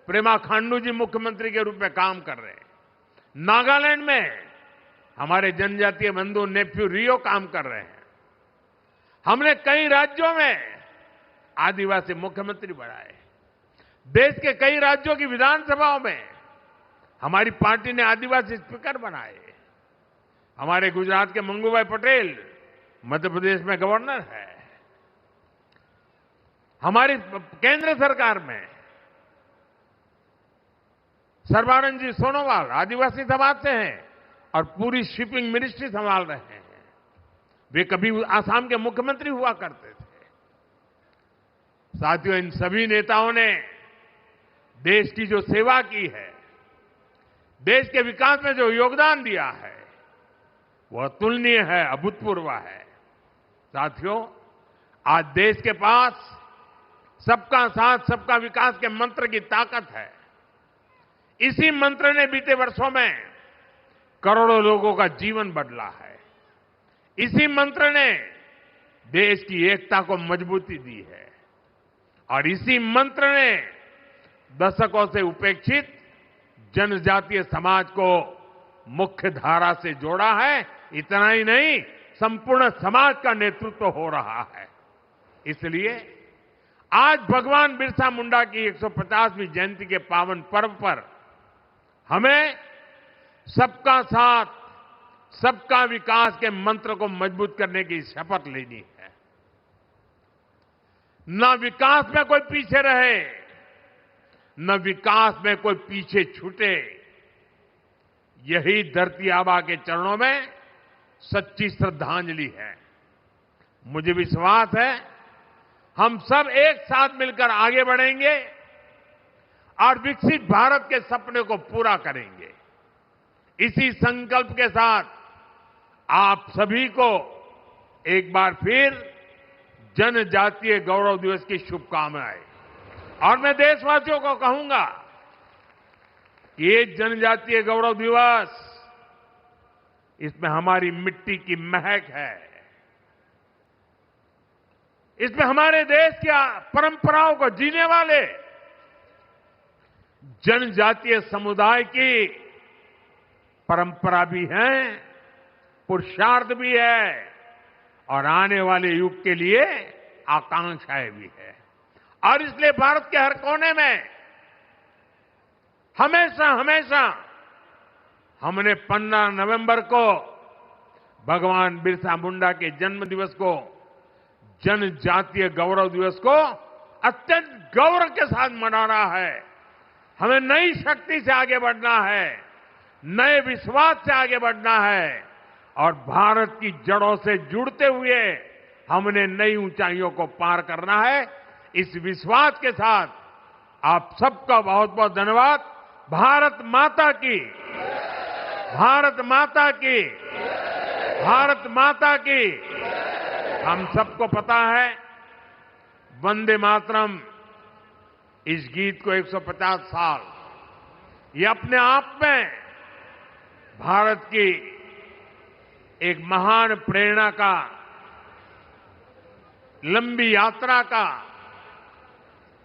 प्रेमा खांडू जी मुख्यमंत्री के रूप में काम कर रहे हैं। नागालैंड में हमारे जनजातीय बंधु नेफ्यू रियो काम कर रहे हैं। हमने कई राज्यों में आदिवासी मुख्यमंत्री बनाए। देश के कई राज्यों की विधानसभाओं में हमारी पार्टी ने आदिवासी स्पीकर बनाए। हमारे गुजरात के मंगूभाई पटेल मध्य प्रदेश में गवर्नर है। हमारी केंद्र सरकार में सर्बानंद जी सोनोवाल आदिवासी समाज से हैं और पूरी शिपिंग मिनिस्ट्री संभाल रहे हैं। वे कभी आसाम के मुख्यमंत्री हुआ करते थे। साथियों, इन सभी नेताओं ने देश की जो सेवा की है, देश के विकास में जो योगदान दिया है, वह अतुलनीय है, अभूतपूर्व है। साथियों, आज देश के पास सबका साथ सबका विकास के मंत्र की ताकत है। इसी मंत्र ने बीते वर्षों में करोड़ों लोगों का जीवन बदला है। इसी मंत्र ने देश की एकता को मजबूती दी है और इसी मंत्र ने दशकों से उपेक्षित जनजातीय समाज को मुख्य धारा से जोड़ा है। इतना ही नहीं, संपूर्ण समाज का नेतृत्व हो रहा है। इसलिए आज भगवान बिरसा मुंडा की 150वीं जयंती के पावन पर्व पर हमें सबका साथ सबका विकास के मंत्र को मजबूत करने की शपथ लेनी है। न विकास में कोई पीछे रहे, न विकास में कोई पीछे छूटे। यही धरती आबा के चरणों में सच्ची श्रद्धांजलि है। मुझे विश्वास है हम सब एक साथ मिलकर आगे बढ़ेंगे और विकसित भारत के सपने को पूरा करेंगे। इसी संकल्प के साथ आप सभी को एक बार फिर जनजातीय गौरव दिवस की शुभकामनाएं। और मैं देशवासियों को कहूंगा कि ये जनजातीय गौरव दिवस, इसमें हमारी मिट्टी की महक है, इसमें हमारे देश की परंपराओं को जीने वाले जनजातीय समुदाय की परंपरा भी है, पुरुषार्थ भी है और आने वाले युग के लिए आकांक्षाएं भी है। और इसलिए भारत के हर कोने में हमेशा हमेशा हमने 15 नवंबर को भगवान बिरसा मुंडा के जन्म दिवस को, जनजातीय गौरव दिवस को अत्यंत गौरव के साथ मनाना है। हमें नई शक्ति से आगे बढ़ना है, नए विश्वास से आगे बढ़ना है और भारत की जड़ों से जुड़ते हुए हमने नई ऊंचाइयों को पार करना है। इस विश्वास के साथ आप सबका बहुत बहुत धन्यवाद। भारत माता की, भारत माता की, भारत माता की। हम सबको पता है वंदे मातरम, इस गीत को 150 साल, ये अपने आप में भारत की एक महान प्रेरणा का, लंबी यात्रा का,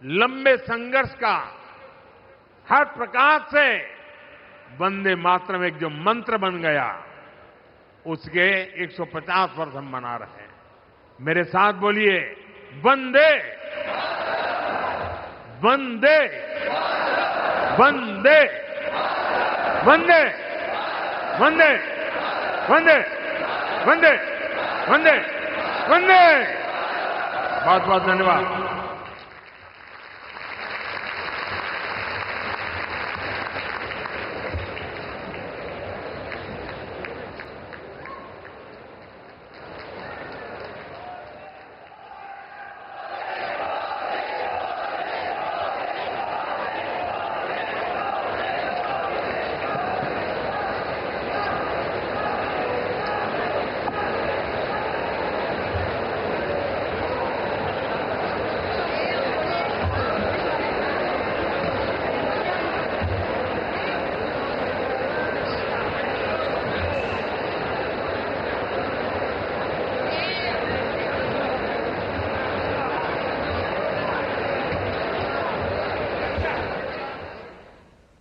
लंबे संघर्ष का, हर प्रकार से वंदे मातरम एक जो मंत्र बन गया, उसके 150 वर्ष हम मना रहे हैं। मेरे साथ बोलिए, वंदे वंदे वंदे वंदे वंदे वंदे वंदे वंदे वंदे। बहुत बहुत धन्यवाद।